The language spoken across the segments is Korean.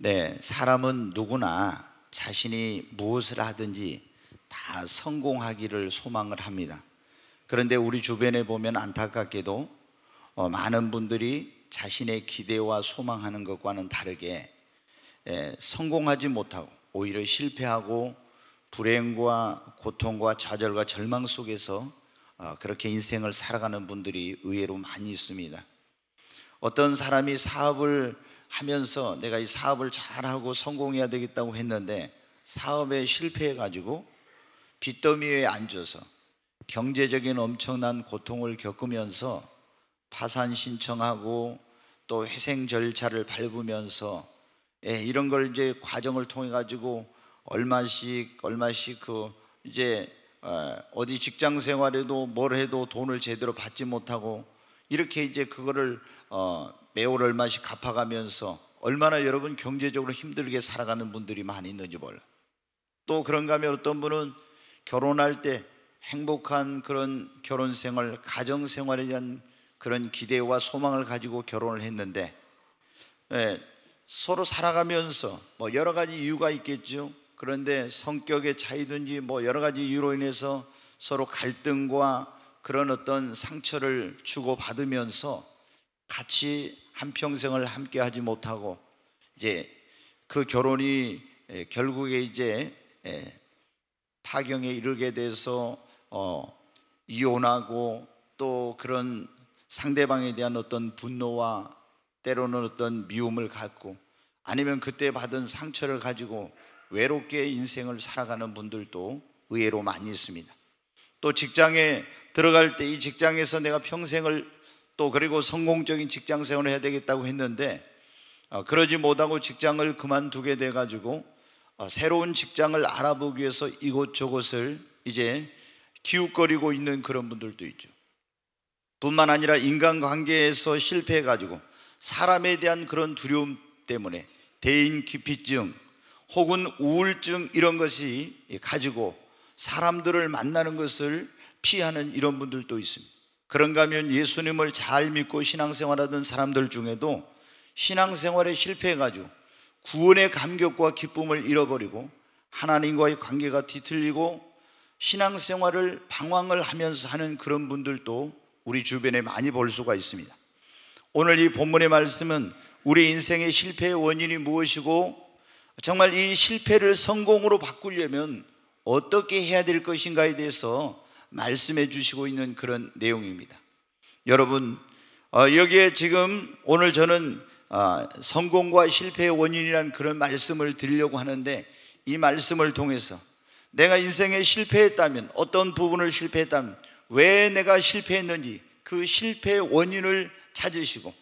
네, 사람은 누구나 자신이 무엇을 하든지 다 성공하기를 소망을 합니다. 그런데 우리 주변에 보면 안타깝게도 많은 분들이 자신의 기대와 소망하는 것과는 다르게 성공하지 못하고 오히려 실패하고 불행과 고통과 좌절과 절망 속에서 그렇게 인생을 살아가는 분들이 의외로 많이 있습니다. 어떤 사람이 사업을 하면서 내가 이 사업을 잘하고 성공해야 되겠다고 했는데 사업에 실패해가지고 빚더미에 앉아서 경제적인 엄청난 고통을 겪으면서 파산 신청하고 또 회생 절차를 밟으면서 이런 걸 이제 과정을 통해 가지고 얼마씩 이제 어디 직장 생활에도 뭘 해도 돈을 제대로 받지 못하고 이렇게 이제 그거를 매월 얼마씩 갚아가면서 얼마나 여러분 경제적으로 힘들게 살아가는 분들이 많이 있는지 몰라. 또 그런가 하면 어떤 분은 결혼할 때 행복한 그런 결혼 생활, 가정 생활에 대한 그런 기대와 소망을 가지고 결혼을 했는데 서로 살아가면서 뭐 여러 가지 이유가 있겠죠. 그런데 성격의 차이든지 뭐 여러 가지 이유로 인해서 서로 갈등과 그런 어떤 상처를 주고받으면서 같이 한평생을 함께 하지 못하고 이제 그 결혼이 결국에 이제 파경에 이르게 돼서 이혼하고 또 그런 상대방에 대한 어떤 분노와 때로는 어떤 미움을 갖고 아니면 그때 받은 상처를 가지고 외롭게 인생을 살아가는 분들도 의외로 많이 있습니다. 또 직장에 들어갈 때 이 직장에서 내가 평생을 또 그리고 성공적인 직장 생활을 해야 되겠다고 했는데 그러지 못하고 직장을 그만두게 돼 가지고 새로운 직장을 알아보기 위해서 이곳저곳을 이제 기웃거리고 있는 그런 분들도 있죠. 뿐만 아니라 인간관계에서 실패해 가지고 사람에 대한 그런 두려움 때문에 대인기피증 혹은 우울증 이런 것이 가지고 사람들을 만나는 것을 피하는 이런 분들도 있습니다. 그런가 하면 예수님을 잘 믿고 신앙생활하던 사람들 중에도 신앙생활에 실패해가지고 구원의 감격과 기쁨을 잃어버리고 하나님과의 관계가 뒤틀리고 신앙생활을 방황을 하면서 하는 그런 분들도 우리 주변에 많이 볼 수가 있습니다. 오늘 이 본문의 말씀은 우리 인생의 실패의 원인이 무엇이고 정말 이 실패를 성공으로 바꾸려면 어떻게 해야 될 것인가에 대해서 말씀해 주시고 있는 그런 내용입니다. 여러분 여기에 지금 오늘 저는 성공과 실패의 원인이라는 그런 말씀을 드리려고 하는데 이 말씀을 통해서 내가 인생에 실패했다면 어떤 부분을 실패했다면 왜 내가 실패했는지 그 실패의 원인을 찾으시고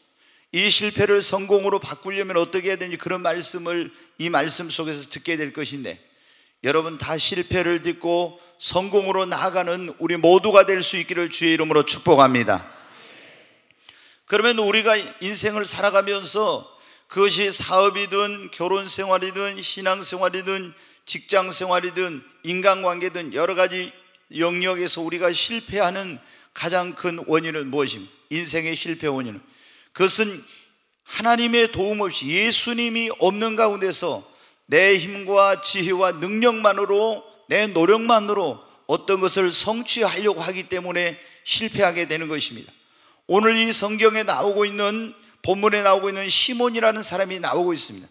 이 실패를 성공으로 바꾸려면 어떻게 해야 되는지 그런 말씀을 이 말씀 속에서 듣게 될 것인데 여러분 다 실패를 딛고 성공으로 나아가는 우리 모두가 될 수 있기를 주의 이름으로 축복합니다. 그러면 우리가 인생을 살아가면서 그것이 사업이든 결혼생활이든 신앙생활이든 직장생활이든 인간관계든 여러 가지 영역에서 우리가 실패하는 가장 큰 원인은 무엇입니까? 인생의 실패 원인은 그것은 하나님의 도움 없이 예수님이 없는 가운데서 내 힘과 지혜와 능력만으로 내 노력만으로 어떤 것을 성취하려고 하기 때문에 실패하게 되는 것입니다. 오늘 이 성경에 나오고 있는 본문에 나오고 있는 시몬이라는 사람이 나오고 있습니다.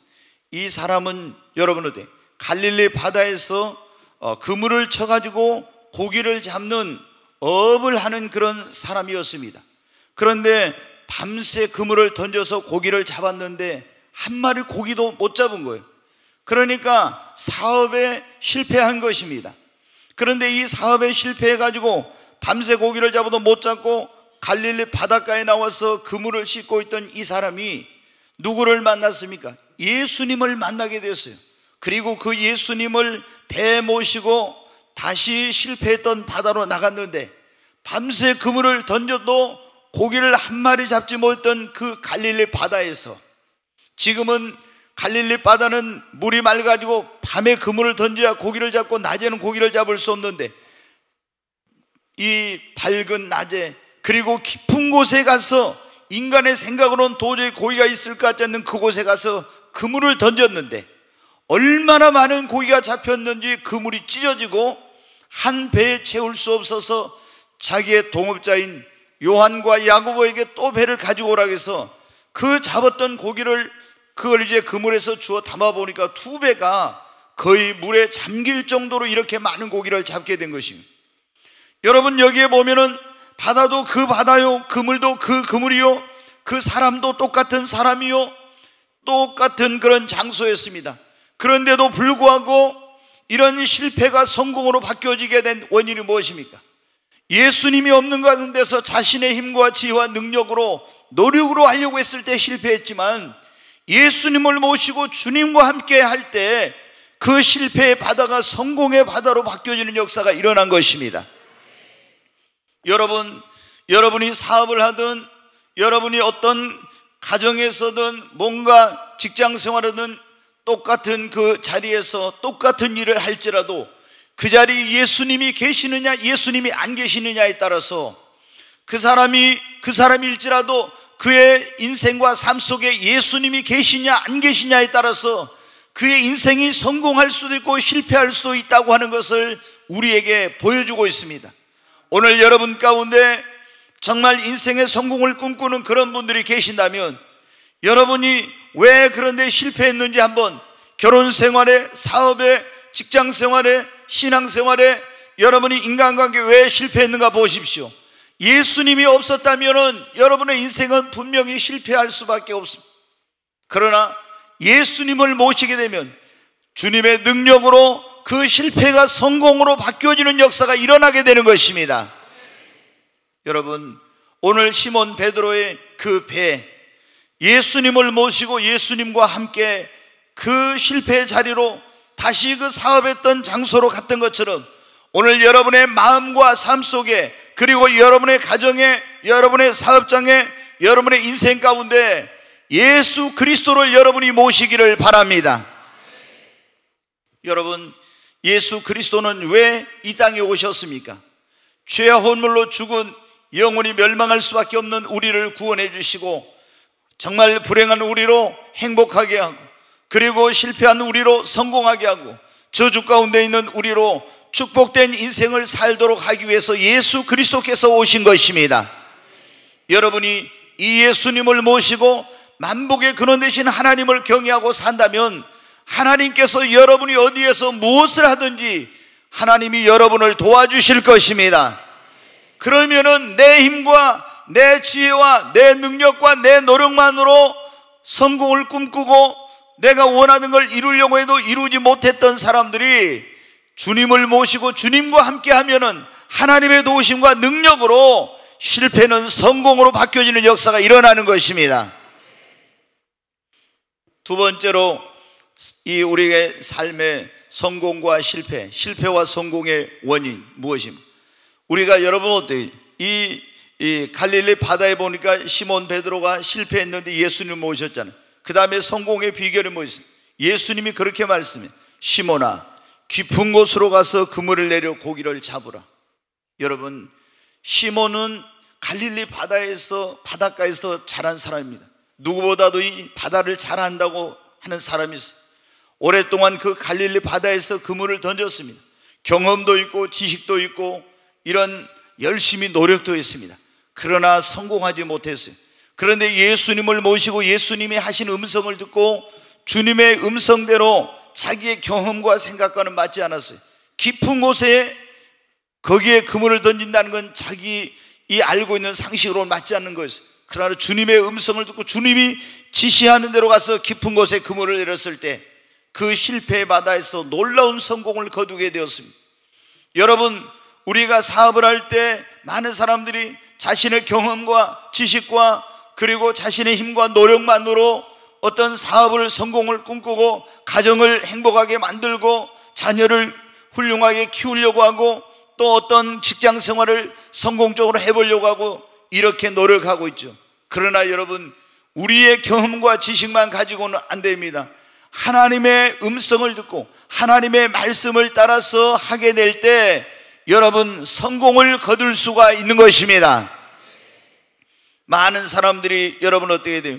이 사람은 여러분 어때? 갈릴리 바다에서 그물을 쳐가지고 고기를 잡는 업을 하는 그런 사람이었습니다. 그런데 밤새 그물을 던져서 고기를 잡았는데 한 마리 고기도 못 잡은 거예요. 그러니까 사업에 실패한 것입니다. 그런데 이 사업에 실패해가지고 밤새 고기를 잡아도 못 잡고 갈릴리 바닷가에 나와서 그물을 씻고 있던 이 사람이 누구를 만났습니까? 예수님을 만나게 됐어요. 그리고 그 예수님을 배에 모시고 다시 실패했던 바다로 나갔는데 밤새 그물을 던져도 고기를 한 마리 잡지 못했던 그 갈릴리 바다에서 지금은 갈릴리 바다는 물이 맑아지고 밤에 그물을 던져야 고기를 잡고 낮에는 고기를 잡을 수 없는데 이 밝은 낮에 그리고 깊은 곳에 가서 인간의 생각으로는 도저히 고기가 있을 것 같지 않는 그곳에 가서 그물을 던졌는데 얼마나 많은 고기가 잡혔는지 그물이 찢어지고 한 배에 채울 수 없어서 자기의 동업자인 요한과 야고보에게 또 배를 가지고 오라고 해서 그 잡았던 고기를 그걸 이제 그물에서 주워 담아 보니까 두 배가 거의 물에 잠길 정도로 이렇게 많은 고기를 잡게 된 것입니다. 여러분, 여기에 보면은 바다도 그 바다요, 그물도 그 그물이요, 그 사람도 똑같은 사람이요, 똑같은 그런 장소였습니다. 그런데도 불구하고 이런 실패가 성공으로 바뀌어지게 된 원인이 무엇입니까? 예수님이 없는 가운데서 자신의 힘과 지혜와 능력으로 노력으로 하려고 했을 때 실패했지만 예수님을 모시고 주님과 함께 할 때 그 실패의 바다가 성공의 바다로 바뀌어지는 역사가 일어난 것입니다. 여러분이 사업을 하든 여러분이 어떤 가정에서든 뭔가 직장 생활하든 똑같은 그 자리에서 똑같은 일을 할지라도 그 자리에 예수님이 계시느냐 예수님이 안 계시느냐에 따라서 그 사람일지라도 그의 인생과 삶 속에 예수님이 계시냐 안 계시냐에 따라서 그의 인생이 성공할 수도 있고 실패할 수도 있다고 하는 것을 우리에게 보여주고 있습니다. 오늘 여러분 가운데 정말 인생의 성공을 꿈꾸는 그런 분들이 계신다면 여러분이 왜 그런데 실패했는지 한번 결혼 생활에, 사업에, 직장 생활에, 신앙 생활에 여러분이 인간관계 왜 실패했는가 보십시오. 예수님이 없었다면 여러분의 인생은 분명히 실패할 수밖에 없습니다. 그러나 예수님을 모시게 되면 주님의 능력으로 그 실패가 성공으로 바뀌어지는 역사가 일어나게 되는 것입니다. 여러분, 오늘 시몬 베드로의 그 배, 예수님을 모시고 예수님과 함께 그 실패의 자리로 다시 그 사업했던 장소로 갔던 것처럼 오늘 여러분의 마음과 삶 속에, 그리고 여러분의 가정에, 여러분의 사업장에, 여러분의 인생 가운데 예수 그리스도를 여러분이 모시기를 바랍니다. 여러분, 예수 그리스도는 왜 이 땅에 오셨습니까? 죄와 혼물로 죽은 영혼이 멸망할 수밖에 없는 우리를 구원해 주시고 정말 불행한 우리로 행복하게 하고, 그리고 실패한 우리로 성공하게 하고, 저주 가운데 있는 우리로 축복된 인생을 살도록 하기 위해서 예수 그리스도께서 오신 것입니다. 여러분이 이 예수님을 모시고 만복의 근원 되신 하나님을 경외하고 산다면 하나님께서 여러분이 어디에서 무엇을 하든지 하나님이 여러분을 도와주실 것입니다. 그러면은 내 힘과 내 지혜와 내 능력과 내 노력만으로 성공을 꿈꾸고 내가 원하는 걸 이루려고 해도 이루지 못했던 사람들이 주님을 모시고 주님과 함께 하면은 하나님의 도우심과 능력으로 실패는 성공으로 바뀌어지는 역사가 일어나는 것입니다. 두 번째로 이 우리의 삶의 성공과 실패, 실패와 성공의 원인 무엇입니까? 우리가 여러분 어때요? 이 갈릴리 바다에 보니까 시몬 베드로가 실패했는데 예수님을 모셨잖아요. 그 다음에 성공의 비결이 무엇입니까? 예수님이 그렇게 말씀해요. 시몬아, 깊은 곳으로 가서 그물을 내려 고기를 잡으라. 여러분, 시몬은 갈릴리 바닷가에서 자란 사람입니다. 누구보다도 이 바다를 잘 안다고 하는 사람이 있어요. 오랫동안 그 갈릴리 바다에서 그물을 던졌습니다. 경험도 있고 지식도 있고 이런 열심히 노력도 했습니다. 그러나 성공하지 못했어요. 그런데 예수님을 모시고 예수님이 하신 음성을 듣고 주님의 음성대로 자기의 경험과 생각과는 맞지 않았어요. 깊은 곳에 거기에 그물을 던진다는 건 자기 이 알고 있는 상식으로 맞지 않는 것이었어요. 그러나 주님의 음성을 듣고 주님이 지시하는 대로 가서 깊은 곳에 그물을 내렸을 때 그 실패의 바다에서 놀라운 성공을 거두게 되었습니다. 여러분, 우리가 사업을 할 때 많은 사람들이 자신의 경험과 지식과 그리고 자신의 힘과 노력만으로 어떤 사업을 성공을 꿈꾸고 가정을 행복하게 만들고 자녀를 훌륭하게 키우려고 하고 또 어떤 직장 생활을 성공적으로 해보려고 하고 이렇게 노력하고 있죠. 그러나 여러분, 우리의 경험과 지식만 가지고는 안 됩니다. 하나님의 음성을 듣고 하나님의 말씀을 따라서 하게 될 때 여러분 성공을 거둘 수가 있는 것입니다. 많은 사람들이 여러분 어떻게 돼요?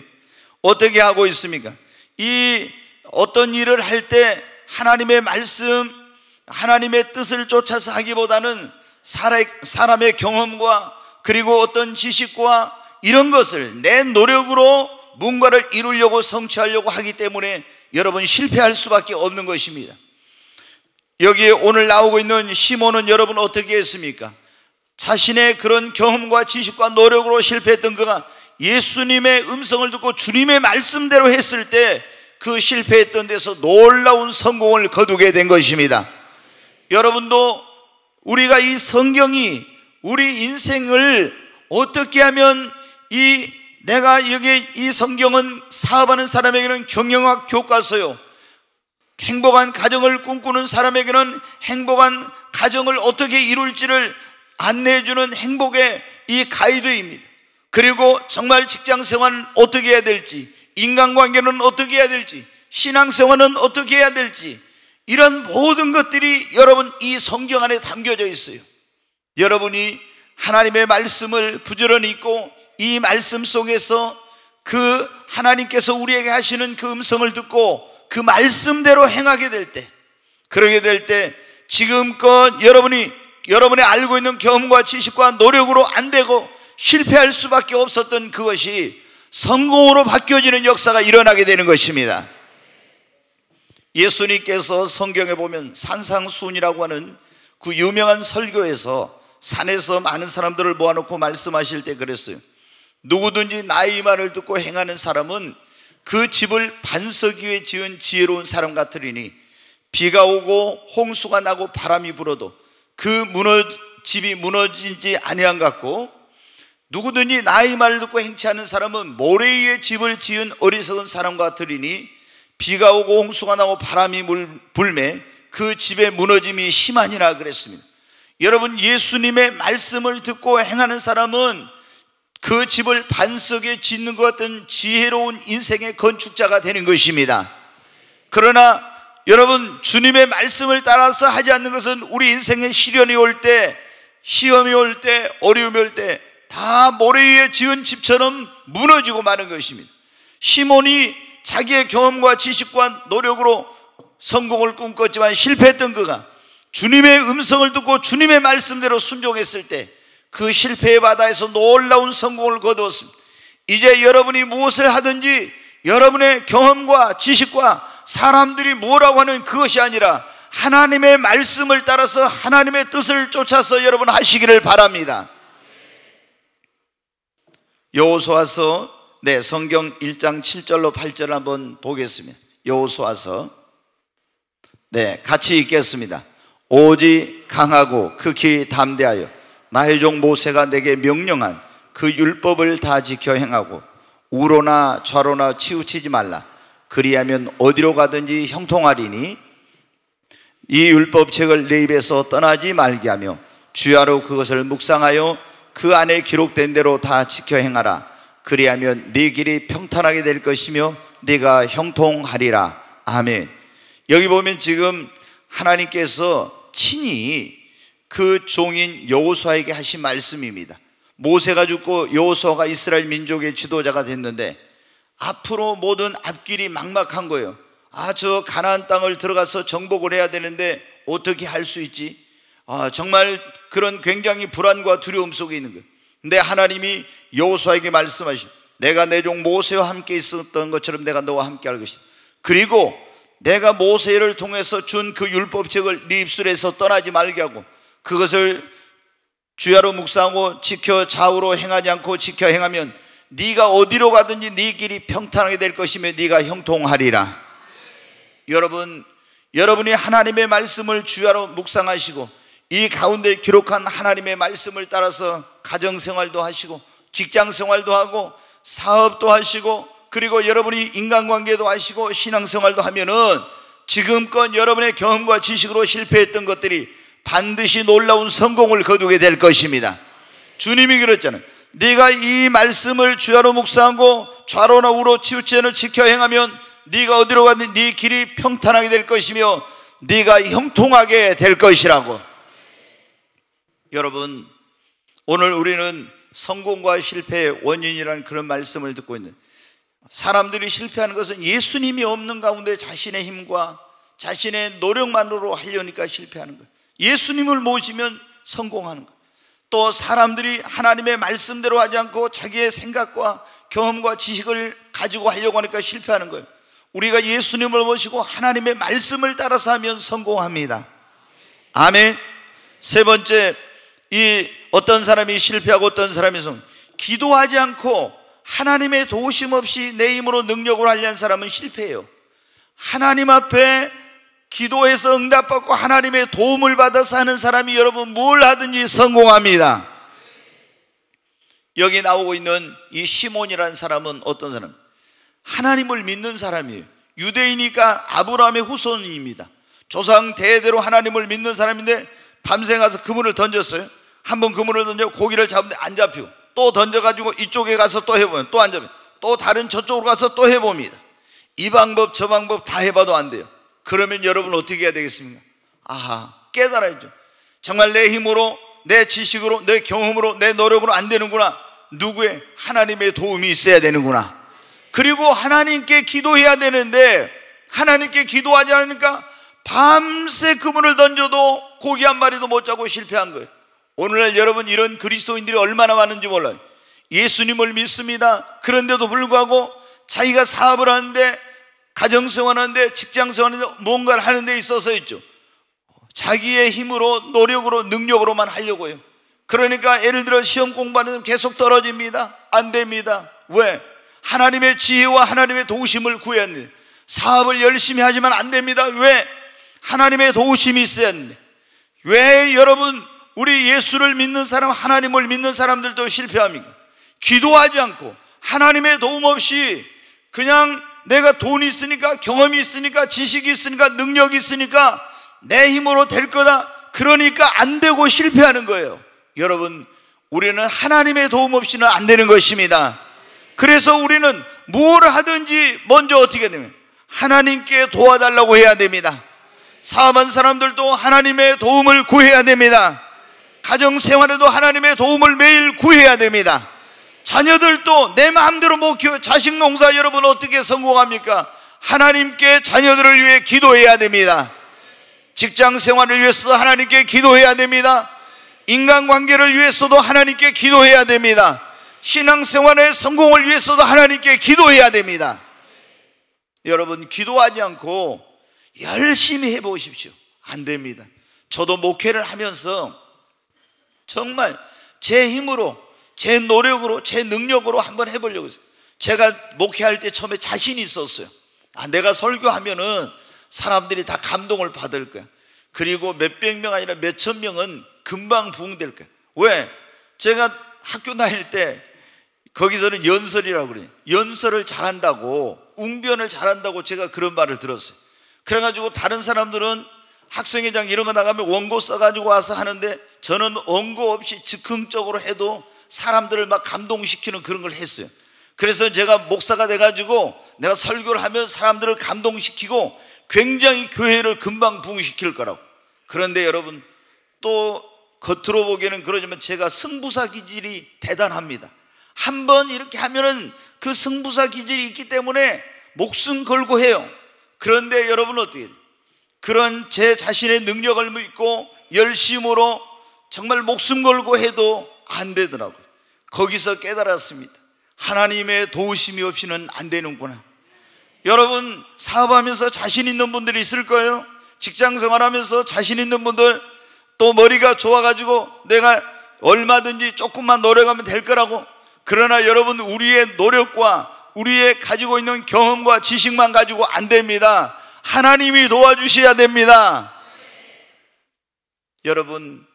어떻게 하고 있습니까? 이 어떤 일을 할 때 하나님의 말씀, 하나님의 뜻을 쫓아서 하기보다는 사람의 경험과 그리고 어떤 지식과 이런 것을 내 노력으로 뭔가를 이루려고 성취하려고 하기 때문에 여러분 실패할 수밖에 없는 것입니다. 여기에 오늘 나오고 있는 시몬은 여러분 어떻게 했습니까? 자신의 그런 경험과 지식과 노력으로 실패했던 그가 예수님의 음성을 듣고 주님의 말씀대로 했을 때 그 실패했던 데서 놀라운 성공을 거두게 된 것입니다. 여러분도 우리가 이 성경이 우리 인생을 어떻게 하면 내가 여기 이 성경은 사업하는 사람에게는 경영학 교과서요, 행복한 가정을 꿈꾸는 사람에게는 행복한 가정을 어떻게 이룰지를 안내해주는 행복의 이 가이드입니다. 그리고 정말 직장생활은 어떻게 해야 될지, 인간관계는 어떻게 해야 될지, 신앙생활은 어떻게 해야 될지, 이런 모든 것들이 여러분 이 성경 안에 담겨져 있어요. 여러분이 하나님의 말씀을 부지런히 읽고 이 말씀 속에서 그 하나님께서 우리에게 하시는 그 음성을 듣고 그 말씀대로 행하게 될 때, 그러게 될 때 지금껏 여러분이 알고 있는 경험과 지식과 노력으로 안 되고 실패할 수밖에 없었던 그것이 성공으로 바뀌어지는 역사가 일어나게 되는 것입니다. 예수님께서 성경에 보면 산상수훈이라고 하는 그 유명한 설교에서 산에서 많은 사람들을 모아놓고 말씀하실 때 그랬어요. 누구든지 나의 말을 듣고 행하는 사람은 그 집을 반석 위에 지은 지혜로운 사람 같으리니 비가 오고 홍수가 나고 바람이 불어도 그 집이 무너지지 아니한 같고, 누구든지 나의 말을 듣고 행치 않는 사람은 모래 위에 집을 지은 어리석은 사람 같으리니 비가 오고 홍수가 나고 바람이 불매 그 집의 무너짐이 심하니라 그랬습니다. 여러분, 예수님의 말씀을 듣고 행하는 사람은 그 집을 반석에 짓는 것 같은 지혜로운 인생의 건축자가 되는 것입니다. 그러나 여러분, 주님의 말씀을 따라서 하지 않는 것은 우리 인생에 시련이 올 때, 시험이 올 때, 어려움이 올 때 다 모래 위에 지은 집처럼 무너지고 마는 것입니다. 시몬이 자기의 경험과 지식과 노력으로 성공을 꿈꿨지만 실패했던 그가 주님의 음성을 듣고 주님의 말씀대로 순종했을 때 그 실패의 바다에서 놀라운 성공을 거두었습니다. 이제 여러분이 무엇을 하든지 여러분의 경험과 지식과 사람들이 뭐라고 하는 그것이 아니라 하나님의 말씀을 따라서 하나님의 뜻을 쫓아서 여러분 하시기를 바랍니다. 여호수아서 성경 1장 7절로 8절을 한번 보겠습니다. 여호수아서 같이 읽겠습니다. 오직 강하고 극히 담대하여 나의 종 모세가 내게 명령한 그 율법을 다 지켜 행하고 우로나 좌로나 치우치지 말라. 그리하면 어디로 가든지 형통하리니 이 율법책을 내 입에서 떠나지 말게 하며 주야로 그것을 묵상하여 그 안에 기록된 대로 다 지켜 행하라. 그리하면 네 길이 평탄하게 될 것이며 네가 형통하리라. 아멘. 여기 보면 지금 하나님께서 친히 그 종인 여호수아에게 하신 말씀입니다. 모세가 죽고 여호수아가 이스라엘 민족의 지도자가 됐는데 앞으로 모든 앞길이 막막한 거예요. 저 가나안 땅을 들어가서 정복을 해야 되는데 어떻게 할 수 있지? 정말 그런 굉장히 불안과 두려움 속에 있는 거예요. 근데 하나님이 여호수아에게 말씀하신, 내가 내 종 모세와 함께 있었던 것처럼 내가 너와 함께 할 것이다. 그리고 내가 모세를 통해서 준 그 율법책을 네 입술에서 떠나지 말게 하고 그것을 주야로 묵상하고 지켜 좌우로 행하지 않고 지켜 행하면 네가 어디로 가든지 네 길이 평탄하게 될 것이며 네가 형통하리라. 여러분이 하나님의 말씀을 주야로 묵상하시고 이 가운데 기록한 하나님의 말씀을 따라서 가정생활도 하시고 직장생활도 하고 사업도 하시고 그리고 여러분이 인간관계도 하시고 신앙생활도 하면은 지금껏 여러분의 경험과 지식으로 실패했던 것들이 반드시 놀라운 성공을 거두게 될 것입니다. 주님이 그랬잖아요. 네가 이 말씀을 주야로 묵상하고 좌로나 우로 치우치지 않고 지켜 행하면 네가 어디로 가든 네 길이 평탄하게 될 것이며 네가 형통하게 될 것이라고. 여러분, 오늘 우리는 성공과 실패의 원인이라는 그런 말씀을 듣고 있는, 사람들이 실패하는 것은 예수님이 없는 가운데 자신의 힘과 자신의 노력만으로 하려니까 실패하는 거예요. 예수님을 모시면 성공하는 거예요. 또 사람들이 하나님의 말씀대로 하지 않고 자기의 생각과 경험과 지식을 가지고 하려고 하니까 실패하는 거예요. 우리가 예수님을 모시고 하나님의 말씀을 따라서 하면 성공합니다. 아멘. 세 번째, 이 어떤 사람이 실패하고 어떤 사람이 기도하지 않고 하나님의 도우심 없이 내 힘으로 능력으로 하려는 사람은 실패해요. 하나님 앞에 기도해서 응답받고 하나님의 도움을 받아서 하는 사람이 여러분 뭘 하든지 성공합니다. 여기 나오고 있는 이 시몬이라는 사람은 어떤 사람? 하나님을 믿는 사람이에요. 유대인이니까 아브라함의 후손입니다. 조상 대대로 하나님을 믿는 사람인데 밤새 가서 그물을 던졌어요. 한번 그물을 던져 고기를 잡는데 안 잡히고 또 던져가지고 이쪽에 가서 또 해보면 또 안 잡혀요. 또 다른 저쪽으로 가서 또 해봅니다. 이 방법 저 방법 다 해봐도 안 돼요. 그러면 여러분 어떻게 해야 되겠습니까? 아하, 깨달아야죠. 정말 내 힘으로, 내 지식으로, 내 경험으로, 내 노력으로 안 되는구나. 누구의? 하나님의 도움이 있어야 되는구나. 그리고 하나님께 기도해야 되는데 하나님께 기도하지 않으니까 밤새 그물을 던져도 고기 한 마리도 못 잡고 실패한 거예요. 오늘날 여러분 이런 그리스도인들이 얼마나 많은지 몰라요. 예수님을 믿습니다. 그런데도 불구하고 자기가 사업을 하는데, 가정생활하는데, 직장생활하는데, 뭔가를 하는 데 있어서 있죠, 자기의 힘으로, 노력으로, 능력으로만 하려고 해요. 그러니까 예를 들어 시험 공부하는 계속 떨어집니다. 안 됩니다. 왜? 하나님의 지혜와 하나님의 도우심을 구해야 합니다. 사업을 열심히 하지만 안 됩니다. 왜? 하나님의 도우심이 있어야 합니다. 왜 여러분 우리 예수를 믿는 사람, 하나님을 믿는 사람들도 실패합니까? 기도하지 않고 하나님의 도움 없이 그냥 내가 돈이 있으니까, 경험이 있으니까, 지식이 있으니까, 능력이 있으니까 내 힘으로 될 거다, 그러니까 안 되고 실패하는 거예요. 여러분, 우리는 하나님의 도움 없이는 안 되는 것입니다. 그래서 우리는 뭘 하든지 먼저 어떻게 되면 하나님께 도와달라고 해야 됩니다. 사업한 사람들도 하나님의 도움을 구해야 됩니다. 가정생활에도 하나님의 도움을 매일 구해야 됩니다. 자녀들도 내 마음대로 못 키워. 자식 농사 여러분 어떻게 성공합니까? 하나님께 자녀들을 위해 기도해야 됩니다. 직장생활을 위해서도 하나님께 기도해야 됩니다. 인간관계를 위해서도 하나님께 기도해야 됩니다. 신앙생활의 성공을 위해서도 하나님께 기도해야 됩니다. 여러분, 기도하지 않고 열심히 해보십시오. 안 됩니다. 저도 목회를 하면서 정말 제 힘으로, 제 노력으로, 제 능력으로 한번 해보려고 했어요. 제가 목회할 때 처음에 자신이 있었어요. 내가 설교하면은 사람들이 다 감동을 받을 거야. 그리고 몇백 명 아니라 몇천 명은 금방 부흥될 거야. 왜? 제가 학교 다닐 때 거기서는 연설이라고 그래요. 연설을 잘한다고, 웅변을 잘한다고 제가 그런 말을 들었어요. 그래가지고 다른 사람들은 학생회장 이런 거 나가면 원고 써가지고 와서 하는데 저는 원고 없이 즉흥적으로 해도 사람들을 막 감동시키는 그런 걸 했어요. 그래서 제가 목사가 돼가지고 내가 설교를 하면 사람들을 감동시키고 굉장히 교회를 금방 부흥시킬 거라고. 그런데 여러분, 또 겉으로 보기에는 그러지만 제가 승부사 기질이 대단합니다. 한번 이렇게 하면은 그 승부사 기질이 있기 때문에 목숨 걸고 해요. 그런데 여러분 어떻게 돼요? 그런 제 자신의 능력을 믿고 열심으로 정말 목숨 걸고 해도 안 되더라고요. 거기서 깨달았습니다. 하나님의 도우심이 없이는 안 되는구나. 여러분, 사업하면서 자신 있는 분들이 있을 거예요. 직장생활하면서 자신 있는 분들, 또 머리가 좋아가지고 내가 얼마든지 조금만 노력하면 될 거라고. 그러나 여러분, 우리의 노력과 우리의 가지고 있는 경험과 지식만 가지고 안 됩니다. 하나님이 도와주셔야 됩니다. 여러분,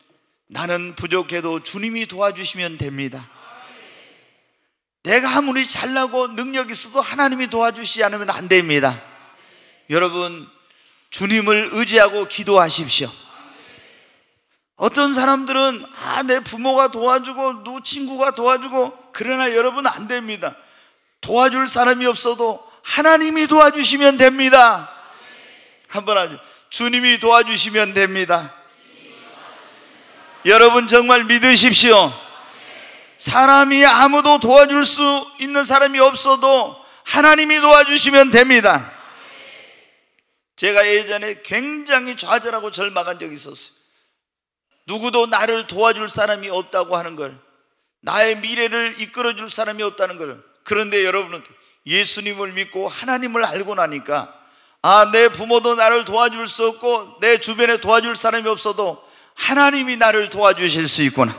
나는 부족해도 주님이 도와주시면 됩니다. 내가 아무리 잘나고 능력 있어도 하나님이 도와주시지 않으면 안 됩니다. 여러분, 주님을 의지하고 기도하십시오. 어떤 사람들은 내 부모가 도와주고 누구 친구가 도와주고, 그러나 여러분 안 됩니다. 도와줄 사람이 없어도 하나님이 도와주시면 됩니다. 한번 하죠. 주님이 도와주시면 됩니다. 여러분 정말 믿으십시오. 사람이 아무도 도와줄 수 있는 사람이 없어도 하나님이 도와주시면 됩니다. 제가 예전에 굉장히 좌절하고 절망한 적이 있었어요. 누구도 나를 도와줄 사람이 없다고 하는 걸, 나의 미래를 이끌어줄 사람이 없다는 걸. 그런데 여러분은 예수님을 믿고 하나님을 알고 나니까, 내 부모도 나를 도와줄 수 없고 내 주변에 도와줄 사람이 없어도 하나님이 나를 도와주실 수 있구나.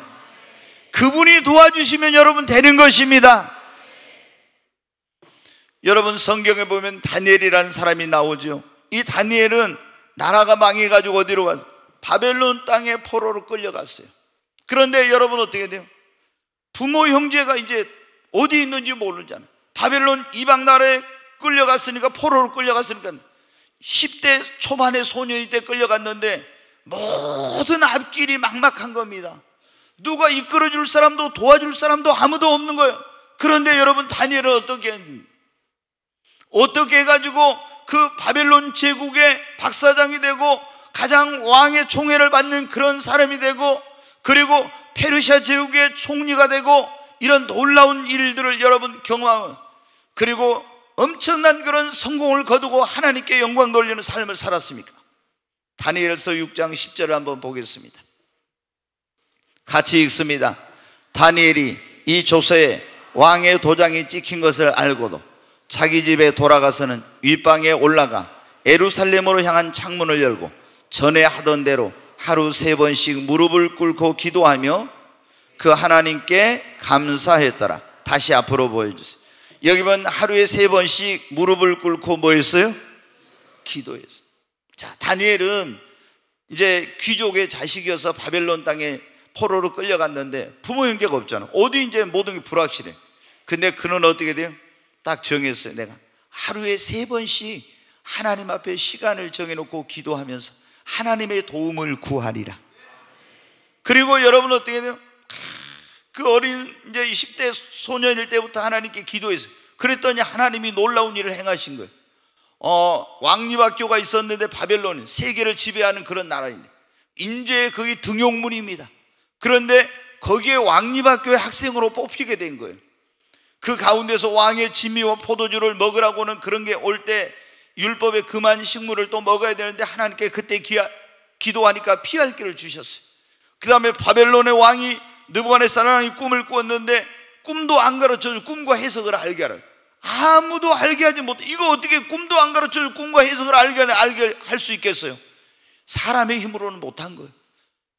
그분이 도와주시면 여러분 되는 것입니다. 여러분, 성경에 보면 다니엘이라는 사람이 나오죠. 이 다니엘은 나라가 망해가지고 어디로 갔어요? 바벨론 땅에 포로로 끌려갔어요. 그런데 여러분 어떻게 돼요? 부모 형제가 이제 어디 있는지 모르잖아요. 바벨론 이방 나라에 끌려갔으니까, 포로로 끌려갔으니까 10대 초반의 소년이 때 끌려갔는데 모든 앞길이 막막한 겁니다. 누가 이끌어줄 사람도 도와줄 사람도 아무도 없는 거예요. 그런데 여러분, 다니엘은 어떻게 해가지고 그 바벨론 제국의 박사장이 되고 가장 왕의 총애를 받는 그런 사람이 되고, 그리고 페르시아 제국의 총리가 되고, 이런 놀라운 일들을 여러분 경험하고, 그리고 엄청난 그런 성공을 거두고 하나님께 영광 돌리는 삶을 살았습니까? 다니엘서 6장 10절을 한번 보겠습니다. 같이 읽습니다. 다니엘이 이 조서에 왕의 도장이 찍힌 것을 알고도 자기 집에 돌아가서는 윗방에 올라가 예루살렘으로 향한 창문을 열고 전에 하던 대로 하루 3번씩 무릎을 꿇고 기도하며 그 하나님께 감사했더라. 다시 앞으로 보여주세요. 여기 보면 하루에 3번씩 무릎을 꿇고 뭐 했어요? 기도했어요. 자, 다니엘은 이제 귀족의 자식이어서 바벨론 땅에 포로로 끌려갔는데 부모 형제가 없잖아. 어디 이제 모든 게 불확실해. 근데 그는 어떻게 돼요? 딱 정했어요. 내가 하루에 3번씩 하나님 앞에 시간을 정해놓고 기도하면서 하나님의 도움을 구하리라. 그리고 여러분 어떻게 돼요? 그 어린 이제 10대 소년일 때부터 하나님께 기도했어요. 그랬더니 하나님이 놀라운 일을 행하신 거예요. 왕립학교가 있었는데, 바벨론은 세계를 지배하는 그런 나라인데 인제 거기 등용문입니다. 그런데 거기에 왕립학교의 학생으로 뽑히게 된 거예요. 그 가운데서 왕의 진미와 포도주를 먹으라고는 그런 게 올 때 율법에 금한 식물을 또 먹어야 되는데 하나님께 그때 기도하니까 피할 길을 주셨어요. 그 다음에 바벨론의 왕이 느부갓네살이 꿈을 꾸었는데 꿈도 안 가르쳐줘. 꿈과 해석을 알게 하라. 아무도 알게 하지 못해. 이거 어떻게 꿈도 안 가르쳐줘 꿈과 해석을 알게 할 수 있겠어요? 사람의 힘으로는 못한 거예요.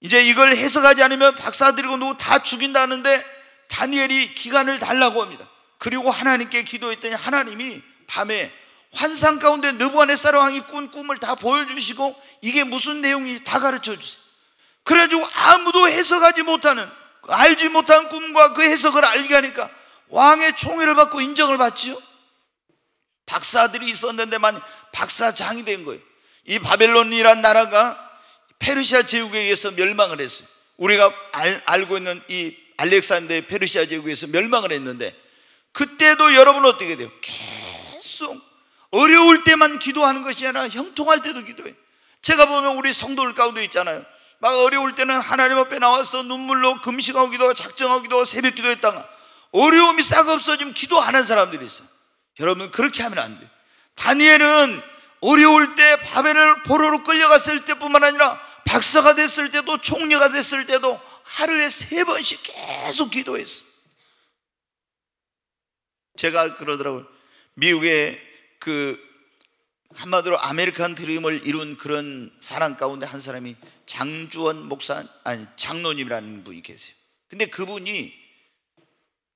이제 이걸 해석하지 않으면 박사들이고 누구 다 죽인다는데 다니엘이 기간을 달라고 합니다. 그리고 하나님께 기도했더니 하나님이 밤에 환상 가운데 느부갓네살 왕이 꾼 꿈을 다 보여주시고 이게 무슨 내용인지 다 가르쳐 주세요. 그래가지고 아무도 해석하지 못하는, 알지 못한 꿈과 그 해석을 알게 하니까 왕의 총애를 받고 인정을 받지요. 박사들이 있었는데만 박사장이 된 거예요. 이 바벨론이란 나라가 페르시아 제국에 의해서 멸망을 했어요. 우리가 알고 있는 이 알렉산더의 페르시아 제국에서 멸망을 했는데, 그때도 여러분 어떻게 돼요? 계속 어려울 때만 기도하는 것이 아니라 형통할 때도 기도해. 제가 보면 우리 성도들 가운데 있잖아요. 막 어려울 때는 하나님 앞에 나와서 눈물로 금식하고 기도하고 작정하고 기도하고 새벽 기도했다가 어려움이 싹 없어지면 기도 안 한 사람들이 있어요. 여러분 그렇게 하면 안 돼요. 다니엘은 어려울 때 바벨론 포로로 끌려갔을 때뿐만 아니라 박사가 됐을 때도 총리가 됐을 때도 하루에 3번씩 계속 기도했어요. 제가 그러더라고요. 미국의 그 한마디로 아메리칸 드림을 이룬 그런 사람 가운데 한 사람이 장주원 목사, 아니 장로님이라는 분이 계세요. 근데 그분이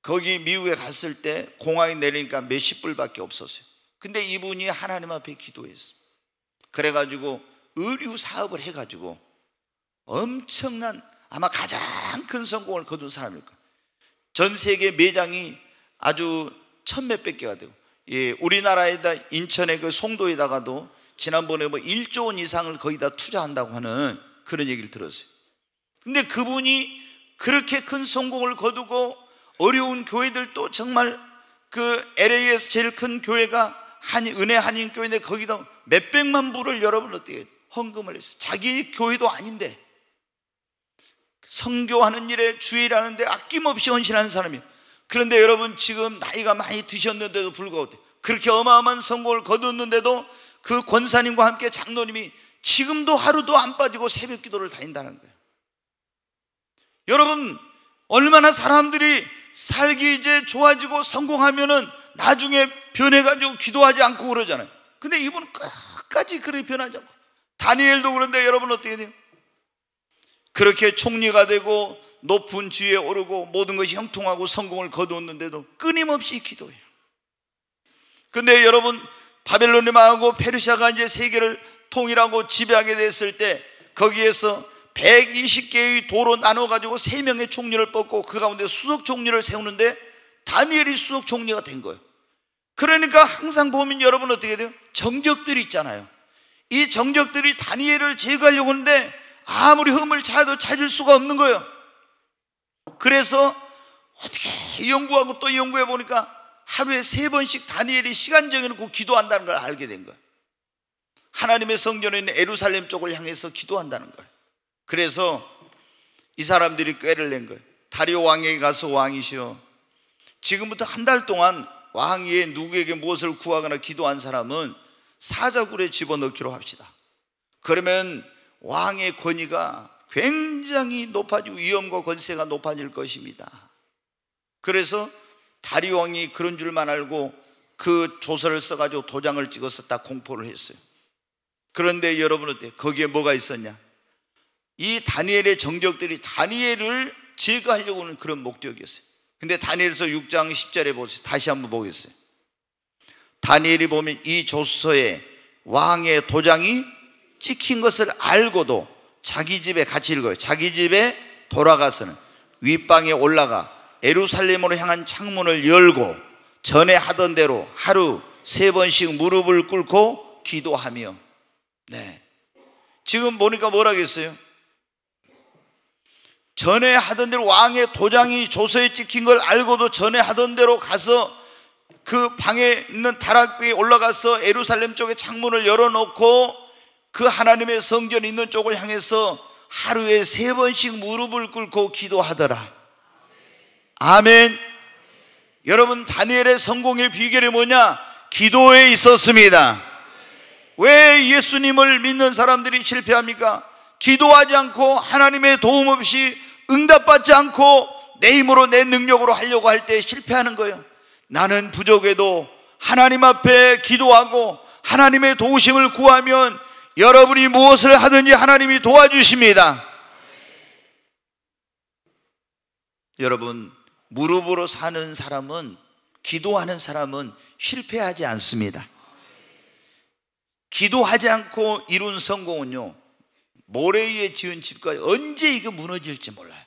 거기 미국에 갔을 때 공항에 내리니까 몇십 불밖에 없었어요. 근데 이분이 하나님 앞에 기도했어요. 그래가지고 의류 사업을 해가지고 엄청난, 아마 가장 큰 성공을 거둔 사람일 거예요. 전 세계 매장이 아주 천몇백 개가 되고, 예, 우리나라에다 인천의 그 송도에다가도 지난번에 뭐 1조 원 이상을 거기다 투자한다고 하는 그런 얘기를 들었어요. 근데 그분이 그렇게 큰 성공을 거두고 어려운 교회들도 정말 그 LA에서 제일 큰 교회가 은혜 한인교회인데 거기다 몇백만 불을 여러분 어떻게 헌금을 했어요. 자기 교회도 아닌데 선교하는 일에 주일하는데 아낌없이 헌신하는 사람이에요. 그런데 여러분 지금 나이가 많이 드셨는데도 불구하고 그렇게 어마어마한 성공을 거두었는데도 그 권사님과 함께 장로님이 지금도 하루도 안 빠지고 새벽 기도를 다닌다는 거예요. 여러분, 얼마나 사람들이 살기 이제 좋아지고 성공하면은 나중에 변해가지고 기도하지 않고 그러잖아요. 근데 이분은 끝까지 그렇게 변하지 않고. 다니엘도 그런데 여러분 어떻게 돼요? 그렇게 총리가 되고 높은 지위에 오르고 모든 것이 형통하고 성공을 거두었는데도 끊임없이 기도해요. 근데 여러분, 바벨론이 망하고 페르시아가 이제 세계를 통일하고 지배하게 됐을 때 거기에서 120개의 도로 나눠가지고 3명의 총리를 뽑고 그 가운데 수석 총리를 세우는데 다니엘이 수석 총리가 된 거예요. 그러니까 항상 보면 여러분 어떻게 돼요? 정적들이 있잖아요. 이 정적들이 다니엘을 제거하려고 하는데 아무리 흠을 찾아도 찾을 수가 없는 거예요. 그래서 어떻게 연구하고 또 연구해 보니까 하루에 3번씩 다니엘이 시간 정해놓고 기도한다는 걸 알게 된 거예요. 하나님의 성전에 있는 예루살렘 쪽을 향해서 기도한다는 거예요. 그래서 이 사람들이 꾀를 낸 거예요. 다리오 왕에게 가서 왕이시여, 지금부터 한 달 동안 왕위에 누구에게 무엇을 구하거나 기도한 사람은 사자굴에 집어넣기로 합시다. 그러면 왕의 권위가 굉장히 높아지고 위엄과 권세가 높아질 것입니다. 그래서 다리오 왕이 그런 줄만 알고 그 조서를 써가지고 도장을 찍어서 딱 공포를 했어요. 그런데 여러분 어때요? 거기에 뭐가 있었냐? 이 다니엘의 정적들이 다니엘을 제거하려고 하는 그런 목적이었어요. 근데 다니엘서 6장 10절에 보세요. 다시 한번 보겠어요. 다니엘이 보면 이 조서에 왕의 도장이 찍힌 것을 알고도 자기 집에 같이 읽어요. 자기 집에 돌아가서는 윗방에 올라가 예루살렘으로 향한 창문을 열고 전에 하던 대로 하루 3번씩 무릎을 꿇고 기도하며, 네, 지금 보니까 뭐라겠어요? 전에 하던 대로 왕의 도장이 조서에 찍힌 걸 알고도 전에 하던 대로 가서 그 방에 있는 다락방에 올라가서 예루살렘 쪽에 창문을 열어놓고 그 하나님의 성전이 있는 쪽을 향해서 하루에 3번씩 무릎을 꿇고 기도하더라. 아멘. 여러분, 다니엘의 성공의 비결이 뭐냐? 기도에 있었습니다. 왜 예수님을 믿는 사람들이 실패합니까? 기도하지 않고 하나님의 도움 없이 응답받지 않고 내 힘으로 내 능력으로 하려고 할 때 실패하는 거예요. 나는 부족해도 하나님 앞에 기도하고 하나님의 도우심을 구하면 여러분이 무엇을 하든지 하나님이 도와주십니다. 여러분, 무릎으로 사는 사람은, 기도하는 사람은 실패하지 않습니다. 기도하지 않고 이룬 성공은요, 모래 위에 지은 집과 언제 이거 무너질지 몰라요.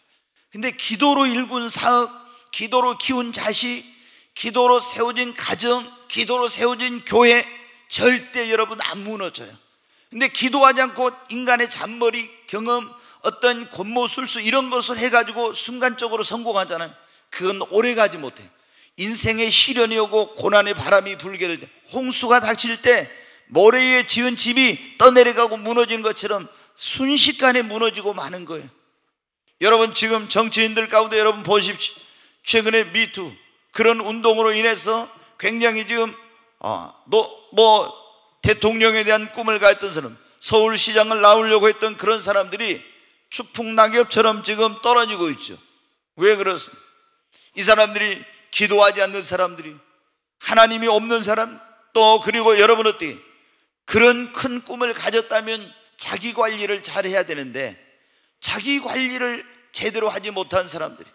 근데 기도로 일군 사업, 기도로 키운 자식, 기도로 세워진 가정, 기도로 세워진 교회 절대 여러분 안 무너져요. 근데 기도하지 않고 인간의 잔머리, 경험, 어떤 권모술수 이런 것을 해가지고 순간적으로 성공하잖아요. 그건 오래가지 못해요. 인생의 시련이 오고 고난의 바람이 불게 될 때, 홍수가 닥칠 때 모래 위에 지은 집이 떠내려가고 무너지는 것처럼 순식간에 무너지고 마는 거예요. 여러분, 지금 정치인들 가운데 여러분 보십시오. 최근에 미투 그런 운동으로 인해서 굉장히 지금 대통령에 대한 꿈을 가졌던 사람, 서울시장을 나오려고 했던 그런 사람들이 추풍낙엽처럼 지금 떨어지고 있죠. 왜 그렇습니까? 이 사람들이 기도하지 않는 사람들이, 하나님이 없는 사람, 또 그리고 여러분 어떻게 그런 큰 꿈을 가졌다면 자기 관리를 잘 해야 되는데 자기 관리를 제대로 하지 못한 사람들이,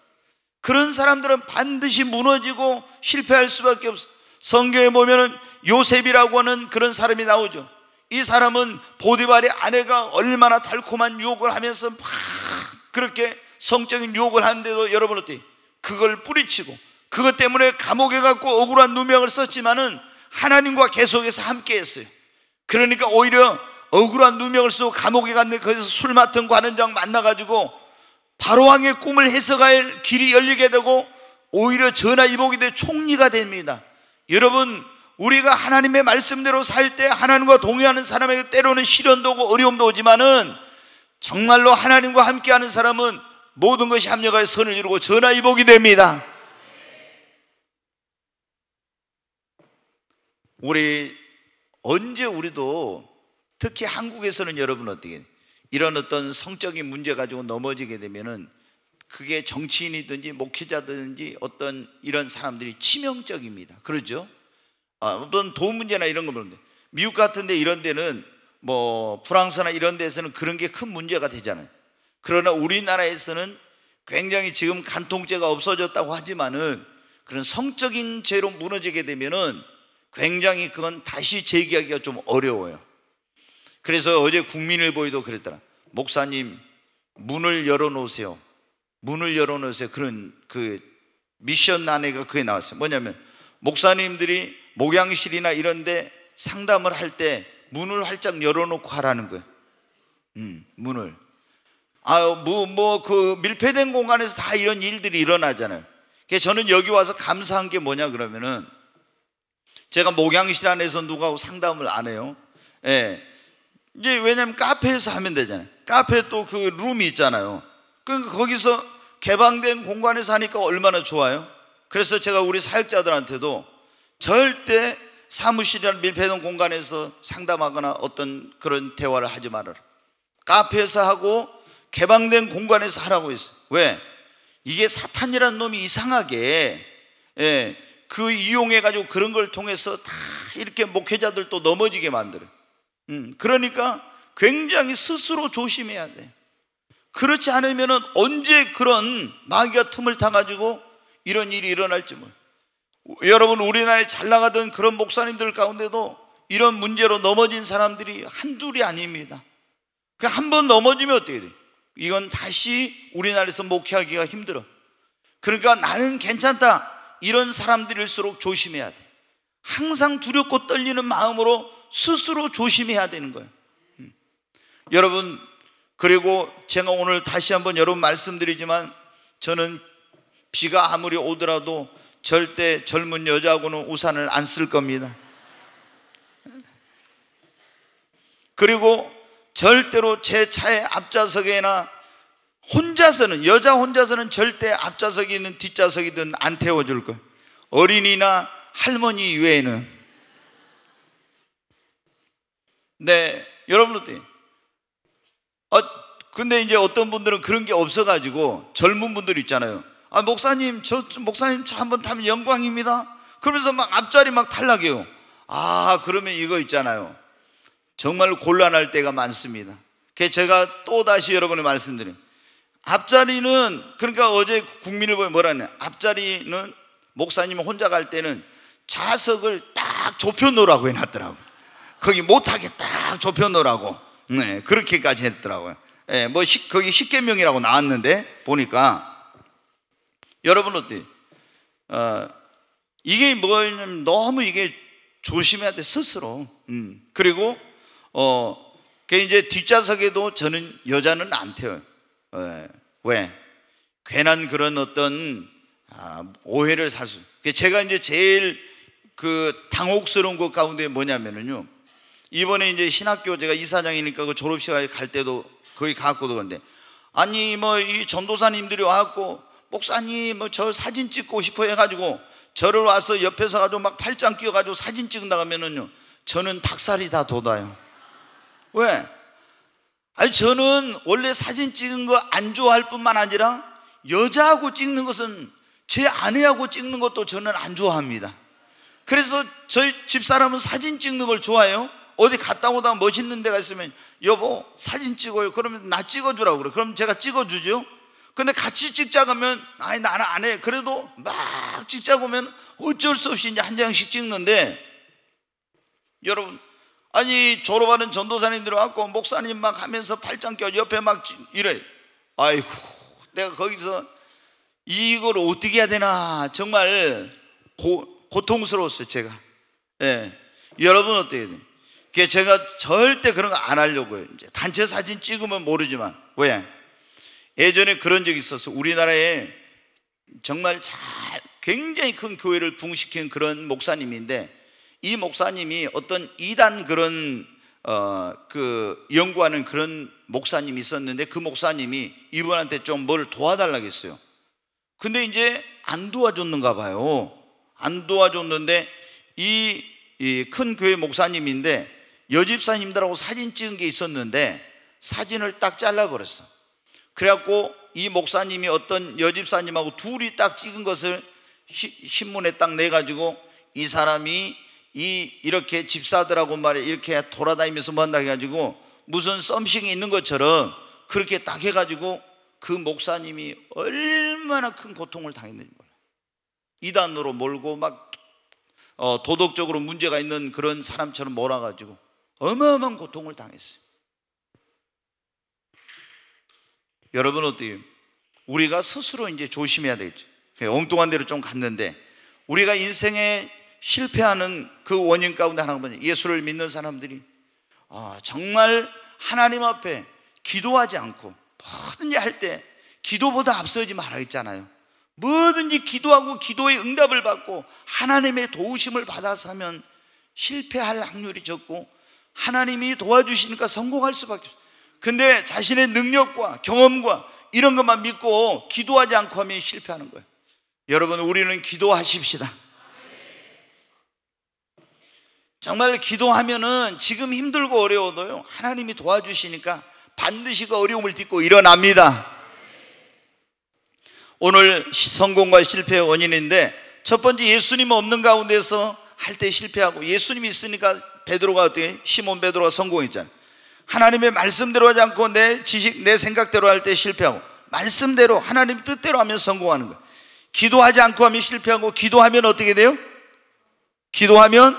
그런 사람들은 반드시 무너지고 실패할 수밖에 없어. 성경에 보면은 요셉이라고 하는 그런 사람이 나오죠. 이 사람은 보디발의 아내가 얼마나 달콤한 유혹을 하면서 막 그렇게 성적인 유혹을 하는데도 여러분 어때요? 그걸 뿌리치고 그것 때문에 감옥에 갔고 억울한 누명을 썼지만은 하나님과 계속해서 함께 했어요. 그러니까 오히려 억울한 누명을 쓰고 감옥에 갔는데 거기서 술 맡은 관원장 만나가지고 바로왕의 꿈을 해석할 길이 열리게 되고 오히려 전하이복이 돼 총리가 됩니다. 여러분, 우리가 하나님의 말씀대로 살 때 하나님과 동의하는 사람에게 때로는 시련도 오고 어려움도 오지만은 정말로 하나님과 함께하는 사람은 모든 것이 합력하여 선을 이루고 전하이복이 됩니다. 우리 언제 우리도 특히 한국에서는 여러분 어떻게 이런 어떤 성적인 문제 가지고 넘어지게 되면은 그게 정치인이든지 목회자든지 어떤 이런 사람들이 치명적입니다. 그러죠? 어떤 돈 문제나 이런 거 보는데 미국 같은 데 이런 데는 뭐 프랑스나 이런 데서는 그런 게 큰 문제가 되잖아요. 그러나 우리나라에서는 굉장히 지금 간통죄가 없어졌다고 하지만은 그런 성적인 죄로 무너지게 되면은 굉장히 그건 다시 재기하기가 좀 어려워요. 그래서 어제 국민일보에도 그랬더라. 목사님 문을 열어놓으세요. 문을 열어놓으세요. 그런 그 미션 안에가 그게 나왔어요. 뭐냐면 목사님들이 목양실이나 이런 데 상담을 할 때 문을 활짝 열어놓고 하라는 거예요. 문을. 그 밀폐된 공간에서 다 이런 일들이 일어나잖아요. 그래서 저는 여기 와서 감사한 게 뭐냐 그러면은 제가 목양실 안에서 누구하고 상담을 안 해요. 예. 이제 왜냐면 카페에서 하면 되잖아요. 카페 또 그 룸이 있잖아요. 그러니까 거기서 개방된 공간에서 하니까 얼마나 좋아요. 그래서 제가 우리 사역자들한테도 절대 사무실이나 밀폐된 공간에서 상담하거나 어떤 그런 대화를 하지 말아라. 카페에서 하고 개방된 공간에서 하라고 했어요. 왜? 이게 사탄이라는 놈이 이상하게 그 이용해가지고 그런 걸 통해서 다 이렇게 목회자들 또 넘어지게 만들어요. 그러니까 굉장히 스스로 조심해야 돼. 그렇지 않으면 언제 그런 마귀가 틈을 타가지고 이런 일이 일어날지 몰라요. 여러분 우리나라에 잘 나가던 그런 목사님들 가운데도 이런 문제로 넘어진 사람들이 한둘이 아닙니다. 한 번 넘어지면 어떻게 돼? 이건 다시 우리나라에서 목회하기가 힘들어. 그러니까 나는 괜찮다 이런 사람들일수록 조심해야 돼. 항상 두렵고 떨리는 마음으로 스스로 조심해야 되는 거예요. 여러분 그리고 제가 오늘 다시 한번 여러분 말씀드리지만 저는 비가 아무리 오더라도 절대 젊은 여자하고는 우산을 안 쓸 겁니다. 그리고 절대로 제 차의 앞좌석에나 혼자서는 여자 혼자서는 절대 앞좌석이 있는 뒷좌석이든 안 태워줄 거예요. 어린이나 할머니 외에는. 네, 여러분 어때요? 근데 이제 어떤 분들은 그런 게 없어가지고 젊은 분들 있잖아요. 목사님 목사님 차 한번 타면 영광입니다. 그러면서 막 앞자리 막 탈락해요. 그러면 이거 있잖아요. 정말 곤란할 때가 많습니다. 그래서 제가 또다시 여러분에 말씀드려요. 앞자리는 그러니까 어제 국민일보에 뭐라 했냐, 앞자리는 목사님 혼자 갈 때는 좌석을 딱 좁혀 놓으라고 해놨더라고요. 거기 못하게 딱 좁혀 놓으라고. 네, 그렇게까지 했더라고요. 네, 거기 10계명이라고 나왔는데 보니까 여러분 어때요? 이게 뭐냐면 너무 이게 조심해야 돼 스스로. 그리고 이제 뒷좌석에도 저는 여자는 안 태워요. 왜? 괜한 그런 어떤 오해를 살 수. 제가 이제 제일 그 당혹스러운 것 가운데 뭐냐면은요. 이번에 이제 신학교 제가 이사장이니까 그 졸업식에 갈 때도 거기 가고도 그런데 아니 뭐 이 전도사님들이 와갖고 목사님 뭐 저 사진 찍고 싶어 해가지고 저를 와서 옆에서 가지고 막 팔짱 끼워가지고 사진 찍는다 하면은요 저는 닭살이 다 돋아요. 왜? 아니 저는 원래 사진 찍은 거 안 좋아할 뿐만 아니라 여자하고 찍는 것은 제 아내하고 찍는 것도 저는 안 좋아합니다. 그래서 저희 집사람은 사진 찍는 걸 좋아해요. 어디 갔다 오다가 멋있는 데가 있으면 여보 사진 찍어요. 그러면 나 찍어주라고 그래. 그럼 제가 찍어주죠. 근데 같이 찍자고 하면 아니 나는 안 해. 그래도 막 찍자고 하면 어쩔 수 없이 이제 한 장씩 찍는데 여러분 아니 졸업하는 전도사님들이 왔고 목사님 막 하면서 팔짱 껴 옆에 막 이래. 아이고 내가 거기서 이걸 어떻게 해야 되나 정말 고통스러웠어요 제가. 예. 여러분 어떻게 돼요? 제가 절대 그런 거 안 하려고 해요. 이제 단체 사진 찍으면 모르지만 왜? 예전에 그런 적이 있었어. 우리나라에 정말 굉장히 큰 교회를 부흥시킨 그런 목사님인데 이 목사님이 어떤 이단 그런 그 연구하는 그런 목사님이 있었는데 그 목사님이 이분한테 좀 뭘 도와달라고 했어요. 근데 이제 안 도와줬는가 봐요. 안 도와줬는데 이 이 큰 교회 목사님인데 여집사님들하고 사진 찍은 게 있었는데 사진을 딱 잘라버렸어. 그래갖고 이 목사님이 어떤 여집사님하고 둘이 딱 찍은 것을 신문에 딱 내가지고 이 사람이 이렇게 집사들하고 말이야 이렇게 돌아다니면서 뭐 한다 해가지고 무슨 썸씽이 있는 것처럼 그렇게 딱 해가지고 그 목사님이 얼마나 큰 고통을 당했는지 몰라요. 이단으로 몰고 막 도덕적으로 문제가 있는 그런 사람처럼 몰아가지고 어마어마한 고통을 당했어요. 여러분 어때요? 우리가 스스로 이제 조심해야 되겠죠. 엉뚱한 데로 좀 갔는데 우리가 인생에 실패하는 그 원인 가운데 하나가 뭐냐? 예수를 믿는 사람들이 정말 하나님 앞에 기도하지 않고 뭐든지 할 때 기도보다 앞서지 말아 있잖아요. 뭐든지 기도하고 기도의 응답을 받고 하나님의 도우심을 받아서 하면 실패할 확률이 적고 하나님이 도와주시니까 성공할 수밖에 없어요. 근데 자신의 능력과 경험과 이런 것만 믿고 기도하지 않고 하면 실패하는 거예요. 여러분 우리는 기도하십시다. 정말 기도하면은 지금 힘들고 어려워도요 하나님이 도와주시니까 반드시 그 어려움을 딛고 일어납니다. 오늘 성공과 실패의 원인인데 첫 번째 예수님 없는 가운데서 할 때 실패하고 예수님이 있으니까 베드로가 어떻게 시몬 베드로가 성공했잖아요. 하나님의 말씀대로 하지 않고 내 지식 내 생각대로 할 때 실패하고 말씀대로 하나님 뜻대로 하면 성공하는 거예요. 기도하지 않고 하면 실패하고 기도하면 어떻게 돼요? 기도하면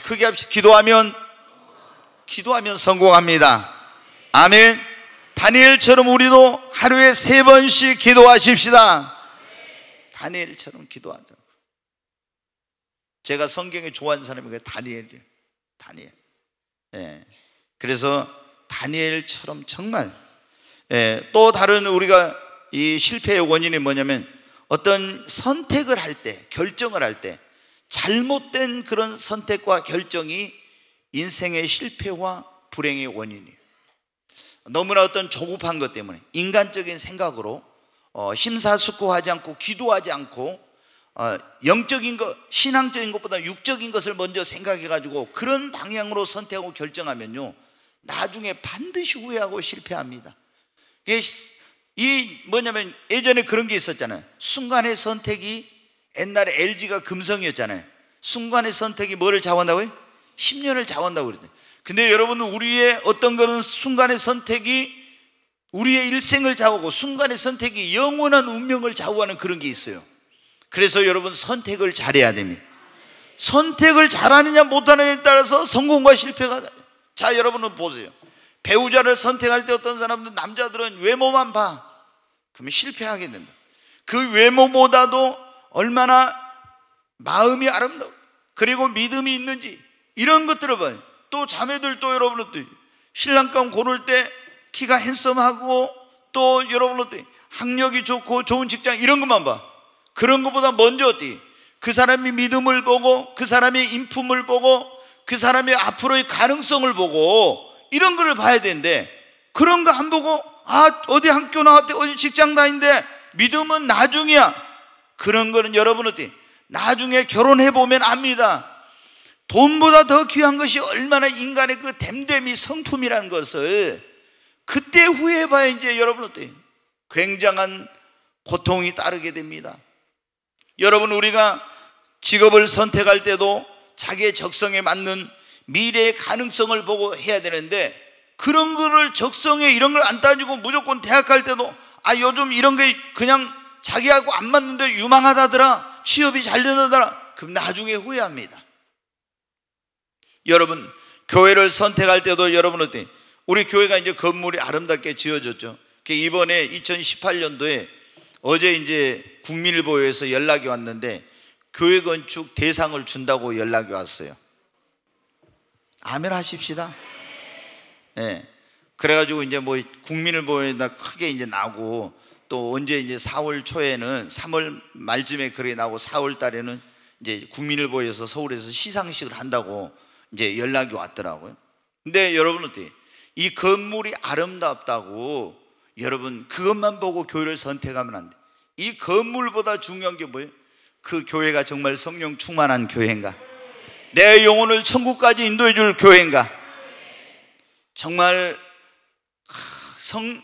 크게 합시다. 기도하면 성공합니다. 아멘. 다니엘처럼 우리도 하루에 3번씩 기도하십시다. 다니엘처럼 기도하자고. 제가 성경에 좋아하는 사람이 다니엘이에요. 다니엘. 그래서 다니엘처럼 정말 또 다른 우리가 이 실패의 원인이 뭐냐면 어떤 선택을 할 때, 결정을 할 때 잘못된 그런 선택과 결정이 인생의 실패와 불행의 원인이에요. 너무나 어떤 조급한 것 때문에 인간적인 생각으로 심사숙고하지 않고 기도하지 않고 영적인 것, 신앙적인 것보다 육적인 것을 먼저 생각해가지고 그런 방향으로 선택하고 결정하면요 나중에 반드시 후회하고 실패합니다. 뭐냐면 예전에 그런 게 있었잖아요. 순간의 선택이 옛날에 LG가 금성이었잖아요. 순간의 선택이 뭐를 좌우한다고요? 10년을 좌우한다고 그러더니. 근데 여러분 우리의 어떤 거는 순간의 선택이 우리의 일생을 좌우하고 순간의 선택이 영원한 운명을 좌우하는 그런 게 있어요. 그래서 여러분 선택을 잘해야 됩니다. 선택을 잘하느냐 못하느냐에 따라서 성공과 실패가. 자 여러분은 보세요. 배우자를 선택할 때 어떤 사람들 남자들은 외모만 봐. 그러면 실패하게 된다. 그 외모보다도 얼마나 마음이 아름다워 그리고 믿음이 있는지 이런 것들을 봐요. 또 자매들도 여러분들 신랑감 고를 때 키가 핸섬하고 또 여러분들 학력이 좋고 좋은 직장 이런 것만 봐. 그런 것보다 먼저 그 사람이 믿음을 보고 그 사람의 인품을 보고 그 사람의 앞으로의 가능성을 보고 이런 거를 봐야 되는데 그런 거 안 보고 어디 학교 나왔대 어디 직장 다닌데 믿음은 나중이야. 그런 거는 여러분 나중에 결혼해보면 압니다. 돈보다 더 귀한 것이 얼마나 인간의 그 됨됨이 성품이라는 것을 그때 후회해봐야 이제 여러분 굉장한 고통이 따르게 됩니다. 여러분 우리가 직업을 선택할 때도 자기의 적성에 맞는 미래의 가능성을 보고 해야 되는데 그런 거를 적성에 이런 걸 안 따지고 무조건 대학 갈 때도 요즘 이런 게 그냥 자기하고 안 맞는데 유망하다더라 취업이 잘 된다더라 그럼 나중에 후회합니다. 여러분 교회를 선택할 때도 여러분 우리 교회가 이제 건물이 아름답게 지어졌죠. 이번에 2018년도에 어제 이제 국민일보에서 연락이 왔는데 교회 건축 대상을 준다고 연락이 왔어요. 아멘 하십시다. 그래가지고 이제 뭐 국민일보에다 크게 이제 나고 또 언제 이제 4월 초에는 3월 말쯤에 그래 나고 4월 달에는 이제 국민일보에서 서울에서 시상식을 한다고 이제 연락이 왔더라고요. 근데 여러분 이 건물이 아름답다고 여러분 그것만 보고 교회를 선택하면 안 돼. 이 건물보다 중요한 게 뭐예요? 그 교회가 정말 성령 충만한 교회인가? 내 영혼을 천국까지 인도해 줄 교회인가? 정말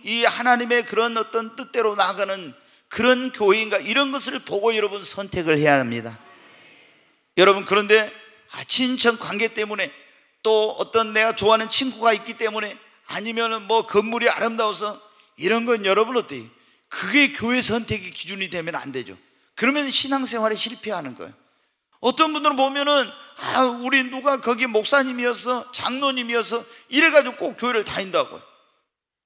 이 하나님의 그런 어떤 뜻대로 나아가는 그런 교회인가? 이런 것을 보고 여러분 선택을 해야 합니다. 여러분, 그런데 친인척 관계 때문에, 또 어떤 내가 좋아하는 친구가 있기 때문에, 아니면은 뭐 건물이 아름다워서, 이런 건 여러분 어때요? 그게 교회 선택의 기준이 되면 안 되죠. 그러면 신앙생활에 실패하는 거예요. 어떤 분들은 보면은 우리 누가 거기 목사님이어서 장로님이어서 이래가지고 꼭 교회를 다닌다고요.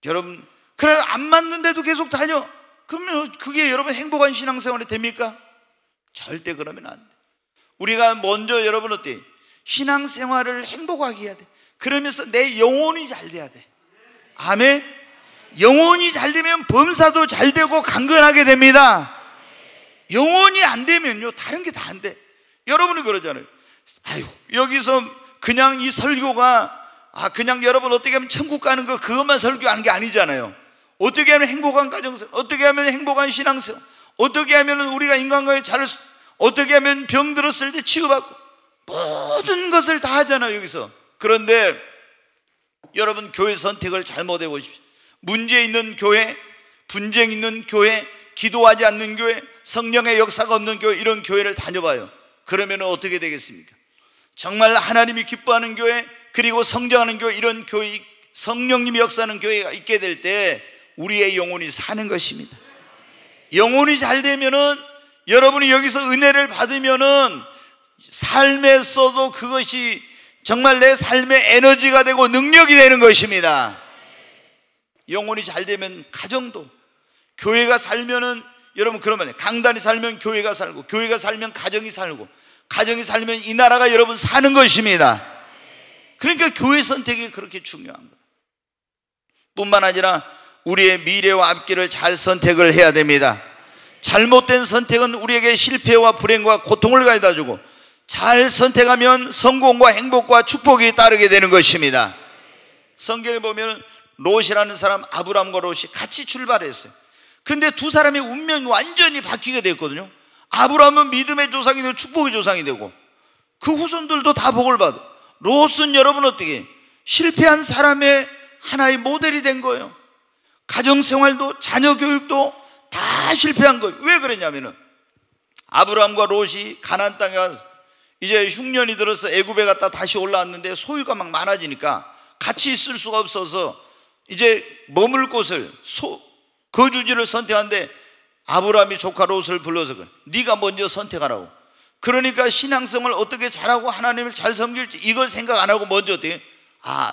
여러분, 그래 안 맞는데도 계속 다녀. 그러면 그게 여러분 행복한 신앙생활이 됩니까? 절대 그러면 안 돼. 우리가 먼저 여러분 어때요? 신앙생활을 행복하게 해야 돼. 그러면서 내 영혼이 잘 돼야 돼. 아멘. 영혼이 잘 되면 범사도 잘 되고 강건하게 됩니다. 영혼이 안 되면요 다른 게 다 안 돼. 여러분이 그러잖아요. 여기서 그냥 이 설교가 그냥 여러분 어떻게 하면 천국 가는 거 그것만 설교하는 게 아니잖아요. 어떻게 하면 행복한 가정생활, 어떻게 하면 행복한 신앙생활, 어떻게 하면 우리가 인간관계 잘, 어떻게 하면 병 들었을 때 치유받고, 모든 것을 다 하잖아요 여기서. 그런데 여러분 교회 선택을 잘못해 보십시오. 문제 있는 교회, 분쟁 있는 교회, 기도하지 않는 교회, 성령의 역사가 없는 교회, 이런 교회를 다녀봐요. 그러면 어떻게 되겠습니까? 정말 하나님이 기뻐하는 교회, 그리고 성장하는 교회, 이런 교회, 성령님이 역사하는 교회가 있게 될 때 우리의 영혼이 사는 것입니다. 영혼이 잘 되면은, 여러분이 여기서 은혜를 받으면은 삶에서도 그것이 정말 내 삶의 에너지가 되고 능력이 되는 것입니다. 영혼이 잘 되면 가정도, 교회가 살면은 여러분 그러면 강단이 살면 교회가 살고, 교회가 살면 가정이 살고, 가정이 살면 이 나라가 여러분 사는 것입니다. 그러니까 교회 선택이 그렇게 중요한 거예요. 뿐만 아니라 우리의 미래와 앞길을 잘 선택을 해야 됩니다. 잘못된 선택은 우리에게 실패와 불행과 고통을 가져다 주고, 잘 선택하면 성공과 행복과 축복이 따르게 되는 것입니다. 성경에 보면 롯이라는 사람, 아브람과 롯이 같이 출발했어요. 근데 두 사람의 운명이 완전히 바뀌게 됐거든요. 아브람은 믿음의 조상이 되고 축복의 조상이 되고, 그 후손들도 다 복을 받아. 롯은 여러분 어떻게 실패한 사람의 하나의 모델이 된 거예요. 가정생활도 자녀 교육도 다 실패한 거예요. 왜 그랬냐면은 아브람과 롯이 가나안 땅에 가서 이제 흉년이 들어서 애굽에 갔다 다시 올라왔는데 소유가 막 많아지니까 같이 있을 수가 없어서 이제 머물 곳을 거주지를 선택하는데, 아브람이 조카 롯을 불러서 네가 먼저 선택하라고. 그러니까 신앙성을 어떻게 잘하고 하나님을 잘 섬길지 이걸 생각 안 하고 먼저 어떻게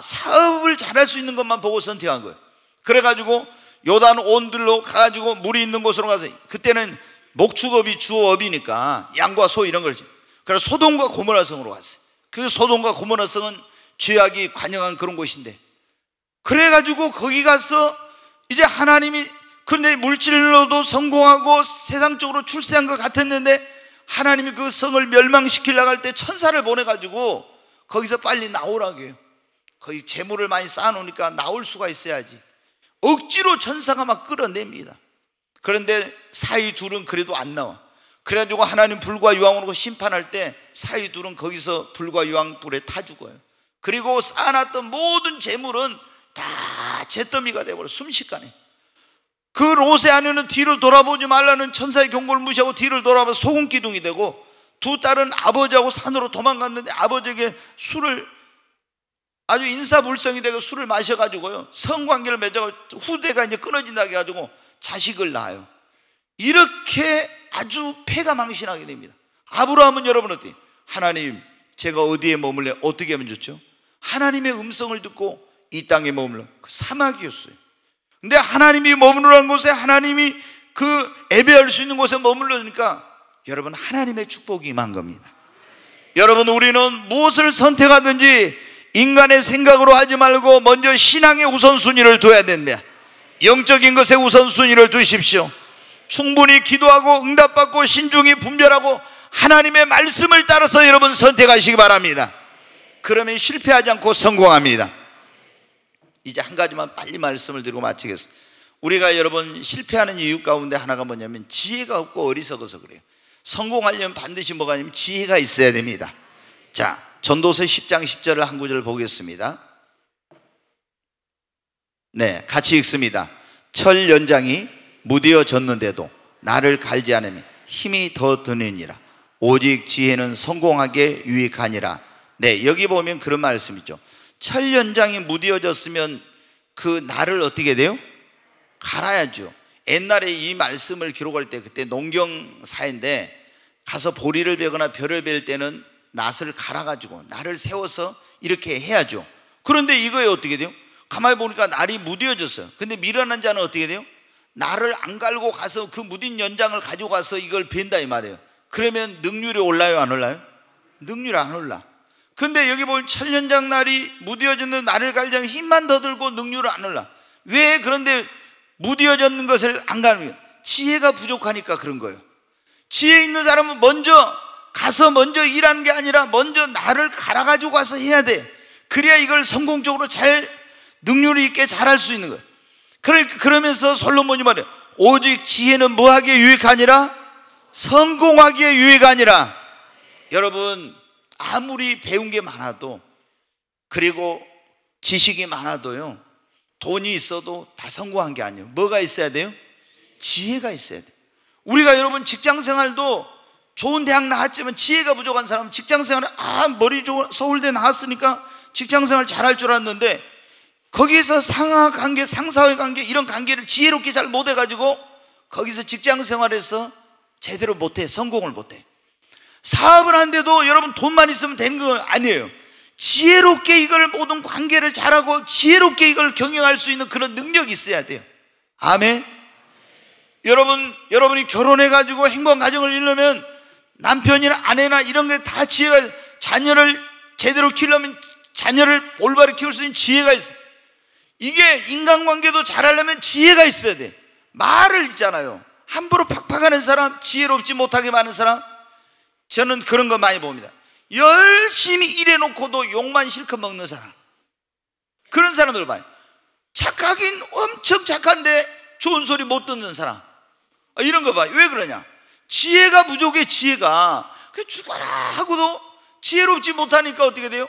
사업을 잘할 수 있는 것만 보고 선택한 거예요. 그래가지고 요단 온들로 가가지고 물이 있는 곳으로 가서, 그때는 목축업이 주업이니까 양과 소 이런 걸, 그래서 소돔과 고모라 성으로 갔어요. 그 소돔과 고모라 성은 죄악이 관영한 그런 곳인데, 그래가지고 거기 가서 이제 하나님이, 그런데 물질로도 성공하고 세상적으로 출세한 것 같았는데 하나님이 그 성을 멸망시키려고 할 때 천사를 보내가지고 거기서 빨리 나오라고 해요. 거기 재물을 많이 쌓아놓으니까 나올 수가 있어야지. 억지로 천사가 막 끌어냅니다. 그런데 사이 둘은 그래도 안 나와. 그래가지고 하나님 불과 유황으로 심판할 때 사이 둘은 거기서 불과 유황 불에 타 죽어요. 그리고 쌓아놨던 모든 재물은 다 잿더미가 되어버려, 순식간에. 그 롯의 아내는 뒤를 돌아보지 말라는 천사의 경고를 무시하고 뒤를 돌아봐 소금기둥이 되고, 두 딸은 아버지하고 산으로 도망갔는데 아버지에게 술을, 아주 인사불성이 되고 술을 마셔가지고요 성관계를 맺어 후대가 이제 끊어진다고 해가지고 자식을 낳아요. 이렇게 아주 패가 망신하게 됩니다. 아브라함은 여러분 어때요? 하나님, 제가 어디에 머물래? 어떻게 하면 좋죠? 하나님의 음성을 듣고 이 땅에 머물러. 그 사막이었어요. 근데 하나님이 머무르는 곳에, 하나님이 그 예배할 수 있는 곳에 머물러니까 여러분 하나님의 축복이 임한 겁니다. 여러분, 우리는 무엇을 선택하든지 인간의 생각으로 하지 말고 먼저 신앙의 우선순위를 둬야 된다. 영적인 것에 우선순위를 두십시오. 충분히 기도하고 응답받고 신중히 분별하고 하나님의 말씀을 따라서 여러분 선택하시기 바랍니다. 그러면 실패하지 않고 성공합니다. 이제 한 가지만 빨리 말씀을 드리고 마치겠습니다. 우리가 여러분 실패하는 이유 가운데 하나가 뭐냐면 지혜가 없고 어리석어서 그래요. 성공하려면 반드시 뭐가 아니면 지혜가 있어야 됩니다. 자, 전도서 10장 10절을 한 구절 보겠습니다. 네, 같이 읽습니다. 철 연장이 무뎌졌는데도 나를 갈지 않으면 힘이 더 드느니라. 오직 지혜는 성공하게 유익하니라. 네, 여기 보면 그런 말씀이죠. 철 연장이 무뎌졌으면 그 날을 어떻게 돼요? 갈아야죠. 옛날에 이 말씀을 기록할 때, 그때 농경사인데 가서 보리를 베거나 벼를 벨 때는 낫을 갈아가지고 날을 세워서 이렇게 해야죠. 그런데 이거에 어떻게 돼요? 가만히 보니까 날이 무뎌졌어요. 근데 미련한 자는 어떻게 돼요? 날을 안 갈고 가서 그 무딘 연장을 가지고 가서 이걸 벤다 이 말이에요. 그러면 능률이 올라요, 안 올라요? 능률이 안 올라. 근데 여기 보면 철연장 날이 무뎌졌는 날을 갈자면 힘만 더 들고 능률은 안 올라. 왜? 그런데 무뎌졌는 것을 안 가는 거예요. 지혜가 부족하니까 그런 거예요. 지혜 있는 사람은 먼저 가서 먼저 일하는 게 아니라 먼저 날을 갈아가지고 가서 해야 돼. 그래야 이걸 성공적으로 잘 능률 있게 잘할 수 있는 거예요. 그러면서 솔로몬이 말해요. 오직 지혜는 뭐하기에 유익하니라? 성공하기에 유익하니라. 여러분, 아무리 배운 게 많아도, 그리고 지식이 많아도요, 돈이 있어도 다 성공한 게 아니에요. 뭐가 있어야 돼요? 지혜가 있어야 돼요. 우리가 여러분 직장생활도 좋은 대학 나왔지만 지혜가 부족한 사람은 직장생활에 머리 좋은 서울대 나왔으니까 직장생활 잘할 줄 알았는데 거기에서 상하관계, 상사와의 관계, 이런 관계를 지혜롭게 잘 못해가지고 거기서 직장생활에서 제대로 못해, 성공을 못해. 사업을 하는데도 여러분 돈만 있으면 되는 건 아니에요. 지혜롭게 이걸 모든 관계를 잘하고 지혜롭게 이걸 경영할 수 있는 그런 능력이 있어야 돼요. 아멘. 여러분이 결혼해가지고 행복한 가정을 이루려면 남편이나 아내나 이런 게 다 지혜가, 자녀를 제대로 키우려면 자녀를 올바르게 키울 수 있는 지혜가 있어요. 이게 인간관계도 잘하려면 지혜가 있어야 돼. 말을 있잖아요. 함부로 팍팍하는 사람, 지혜롭지 못하게 많은 사람, 저는 그런 거 많이 봅니다. 열심히 일해놓고도 욕만 실컷 먹는 사람, 그런 사람들 봐요. 착하긴 엄청 착한데 좋은 소리 못 듣는 사람, 이런 거 봐요. 왜 그러냐? 지혜가 부족해. 지혜가 죽어라 하고도 지혜롭지 못하니까 어떻게 돼요?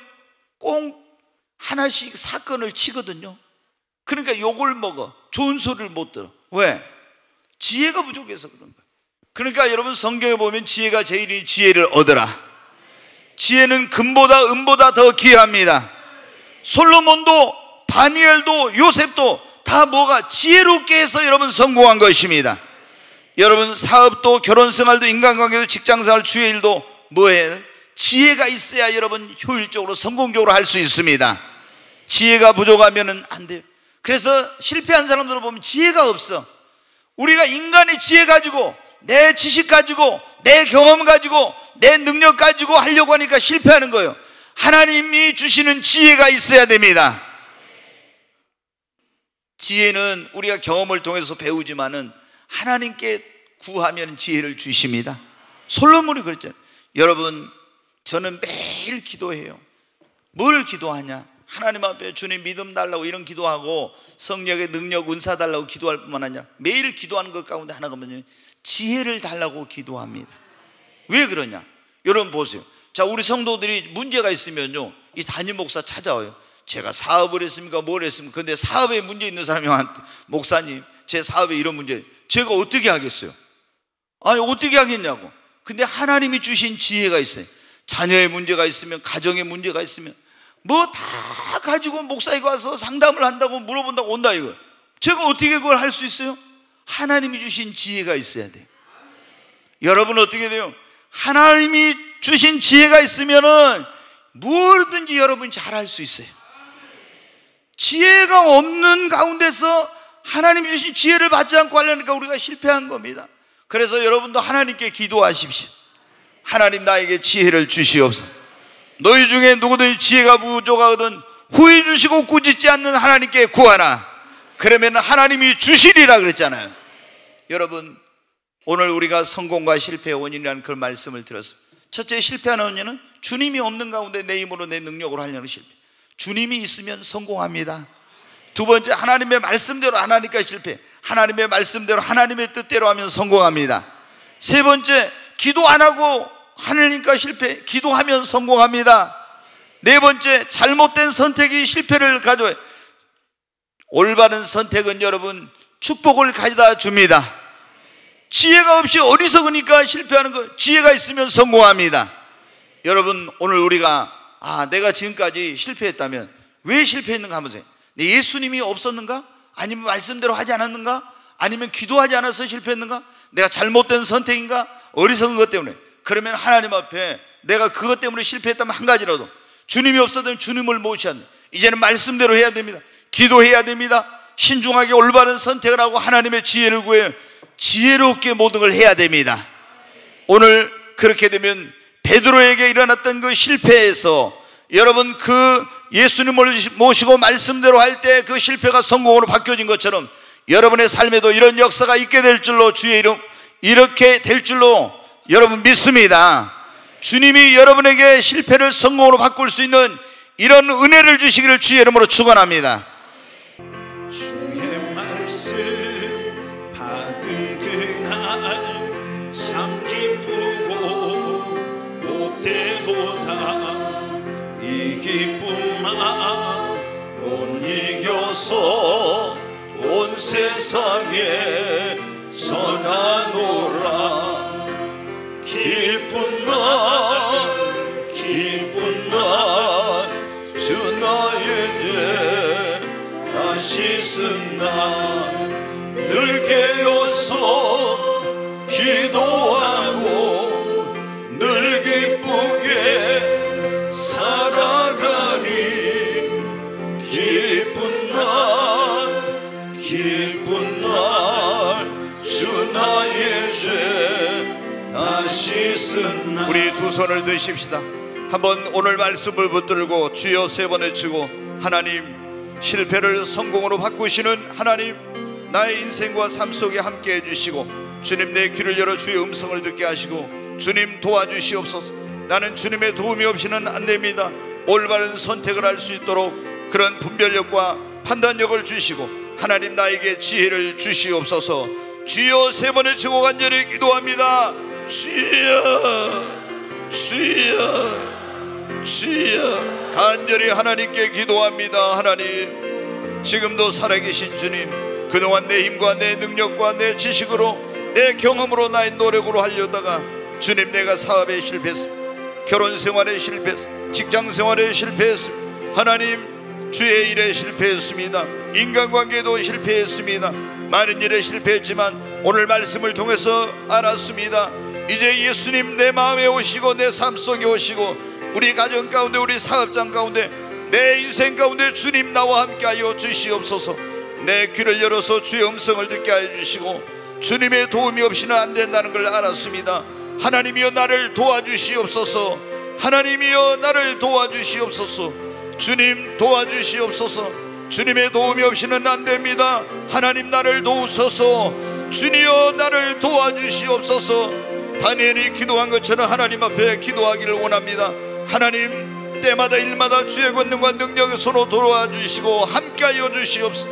꼭 하나씩 사건을 치거든요. 그러니까 욕을 먹어. 좋은 소리를 못 들어. 왜? 지혜가 부족해서 그런 거예요. 그러니까 여러분 성경에 보면 지혜가 제일이니 지혜를 얻어라. 지혜는 금보다 은보다 더 귀합니다. 솔로몬도 다니엘도 요셉도 다 뭐가 지혜롭게 해서 여러분 성공한 것입니다. 여러분 사업도 결혼생활도 인간관계도 직장생활 주의 일도 뭐예요? 지혜가 있어야 여러분 효율적으로 성공적으로 할 수 있습니다. 지혜가 부족하면 안 돼요. 그래서 실패한 사람들을 보면 지혜가 없어. 우리가 인간의 지혜 가지고, 내 지식 가지고, 내 경험 가지고, 내 능력 가지고 하려고 하니까 실패하는 거예요. 하나님이 주시는 지혜가 있어야 됩니다. 지혜는 우리가 경험을 통해서 배우지만은 하나님께 구하면 지혜를 주십니다. 솔로몬이 그랬잖아요. 여러분, 저는 매일 기도해요. 뭘 기도하냐? 하나님 앞에 주님 믿음 달라고 이런 기도하고 성령의 능력, 은사 달라고 기도할 뿐만 아니라 매일 기도하는 것 가운데 하나가 뭐냐면 지혜를 달라고 기도합니다. 왜 그러냐? 여러분 보세요. 자, 우리 성도들이 문제가 있으면요, 이 담임 목사 찾아와요. 제가 사업을 했습니까? 뭘 했습니까? 근데 사업에 문제 있는 사람이 한테, 목사님, 제 사업에 이런 문제, 제가 어떻게 하겠어요? 아니, 어떻게 하겠냐고. 근데 하나님이 주신 지혜가 있어요. 자녀의 문제가 있으면, 가정의 문제가 있으면 뭐 다 가지고 목사에게 와서 상담을 한다고 물어본다고 온다 이거. 제가 어떻게 그걸 할 수 있어요? 하나님이 주신 지혜가 있어야 돼. 여러분 어떻게 돼요? 하나님이 주신 지혜가 있으면은 뭐든지 여러분이 잘할 수 있어요. 지혜가 없는 가운데서 하나님이 주신 지혜를 받지 않고 하려니까 우리가 실패한 겁니다. 그래서 여러분도 하나님께 기도하십시오. 하나님, 나에게 지혜를 주시옵소서. 너희 중에 누구든지 지혜가 부족하거든 후회 주시고 꾸짖지 않는 하나님께 구하라. 그러면 하나님이 주시리라 그랬잖아요. 여러분, 오늘 우리가 성공과 실패의 원인이라는 그런 말씀을 들었습니다. 첫째, 실패하는 원인은 주님이 없는 가운데 내 힘으로 내 능력으로 하려는 실패. 주님이 있으면 성공합니다. 두 번째, 하나님의 말씀대로 안 하니까 실패. 하나님의 말씀대로 하나님의 뜻대로 하면 성공합니다. 세 번째, 기도 안 하고 하니까 실패. 기도하면 성공합니다. 네 번째, 잘못된 선택이 실패를 가져와요. 올바른 선택은 여러분 축복을 가져다 줍니다. 지혜가 없이 어리석으니까 실패하는 거, 지혜가 있으면 성공합니다. 여러분, 오늘 우리가 내가 지금까지 실패했다면 왜 실패했는가 한번 생각해요. 예수님이 없었는가? 아니면 말씀대로 하지 않았는가? 아니면 기도하지 않아서 실패했는가? 내가 잘못된 선택인가? 어리석은 것 때문에. 그러면 하나님 앞에 내가 그것 때문에 실패했다면 한 가지라도, 주님이 없었다면 주님을 모셔야 합니다. 이제는 말씀대로 해야 됩니다. 기도해야 됩니다. 신중하게 올바른 선택을 하고 하나님의 지혜를 구해 지혜롭게 모든 걸 해야 됩니다. 오늘 그렇게 되면 베드로에게 일어났던 그 실패에서 여러분, 그 예수님을 모시고 말씀대로 할 때 그 실패가 성공으로 바뀌어진 것처럼 여러분의 삶에도 이런 역사가 있게 될 줄로, 주의 이름 이렇게 될 줄로 여러분 믿습니다. 주님이 여러분에게 실패를 성공으로 바꿀 수 있는 이런 은혜를 주시기를 주의 이름으로 축원합니다. 주의 말씀 받은 그날 참 기쁘고 복되도다. 이 기쁨만 못 이겨서 온 세상에 전하노라. 기쁜 날 주 나의 죄 다 씻은 날 늘 깨어서 기도하고 늘 기쁘게 살아가니. 기쁜 날 주 나의 죄 다 씻은 날. 우리 두 손을 드십시다. 한번 오늘 말씀을 붙들고 주여 세 번 외치고, 하나님, 실패를 성공으로 바꾸시는 하나님, 나의 인생과 삶 속에 함께 해주시고, 주님 내 귀를 열어 주의 음성을 듣게 하시고, 주님 도와주시옵소서. 나는 주님의 도움이 없이는 안 됩니다. 올바른 선택을 할 수 있도록 그런 분별력과 판단력을 주시고, 하나님 나에게 지혜를 주시옵소서. 주여 세 번 외치고 간절히 기도합니다. 주여, 주여, 주여. 간절히 하나님께 기도합니다. 하나님, 지금도 살아계신 주님, 그동안 내 힘과 내 능력과 내 지식으로, 내 경험으로, 나의 노력으로 하려다가 주님, 내가 사업에 실패했습니다. 결혼생활에 실패했습니다. 직장생활에 실패했습니다. 하나님, 주의 일에 실패했습니다. 인간관계도 실패했습니다. 많은 일에 실패했지만 오늘 말씀을 통해서 알았습니다. 이제 예수님 내 마음에 오시고 내 삶 속에 오시고 우리 가정 가운데, 우리 사업장 가운데, 내 인생 가운데 주님 나와 함께하여 주시옵소서. 내 귀를 열어서 주의 음성을 듣게 하여 주시고, 주님의 도움이 없이는 안 된다는 걸 알았습니다. 하나님이여 나를 도와주시옵소서. 하나님이여 나를 도와주시옵소서. 주님 도와주시옵소서. 주님의 도움이 없이는 안 됩니다. 하나님 나를 도우소서. 주님이여 나를 도와주시옵소서. 다니엘이 기도한 것처럼 하나님 앞에 기도하기를 원합니다. 하나님, 때마다 일마다 주의 권능과 능력의 손으로 도와주시고 함께하여 주시옵소서.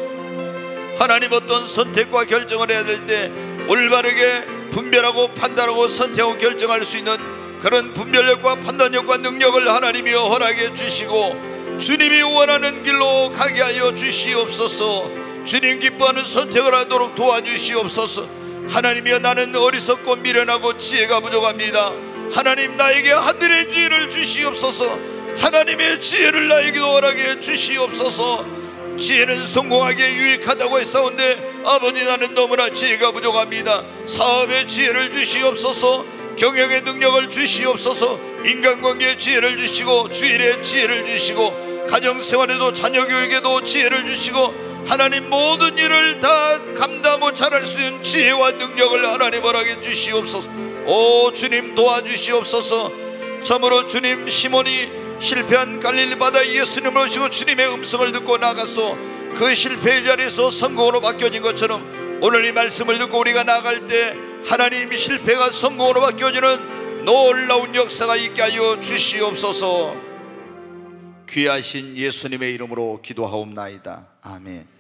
하나님, 어떤 선택과 결정을 해야 될 때 올바르게 분별하고 판단하고 선택하고 결정할 수 있는 그런 분별력과 판단력과 능력을 하나님이여 허락해 주시고, 주님이 원하는 길로 가게 하여 주시옵소서. 주님 기뻐하는 선택을 하도록 도와주시옵소서. 하나님이여 나는 어리석고 미련하고 지혜가 부족합니다. 하나님, 나에게 하늘의 지혜를 주시옵소서. 하나님의 지혜를 나에게 허락해 주시옵소서. 지혜는 성공하기에 유익하다고 했사온데 아버지, 나는 너무나 지혜가 부족합니다. 사업의 지혜를 주시옵소서. 경영의 능력을 주시옵소서. 인간관계의 지혜를 주시고, 주일의 지혜를 주시고, 가정생활에도 자녀교육에도 지혜를 주시고, 하나님 모든 일을 다 감당하고 잘할 수 있는 지혜와 능력을 하나님 허락해 주시옵소서. 오 주님, 도와주시옵소서. 참으로 주님, 시몬이 실패한 갈릴리 바다에 예수님을 오시고 주님의 음성을 듣고 나가서 그 실패의 자리에서 성공으로 바뀌어진 것처럼, 오늘 이 말씀을 듣고 우리가 나갈 때 하나님, 실패가 성공으로 바뀌어지는 놀라운 역사가 있게 하여 주시옵소서. 귀하신 예수님의 이름으로 기도하옵나이다. 아멘.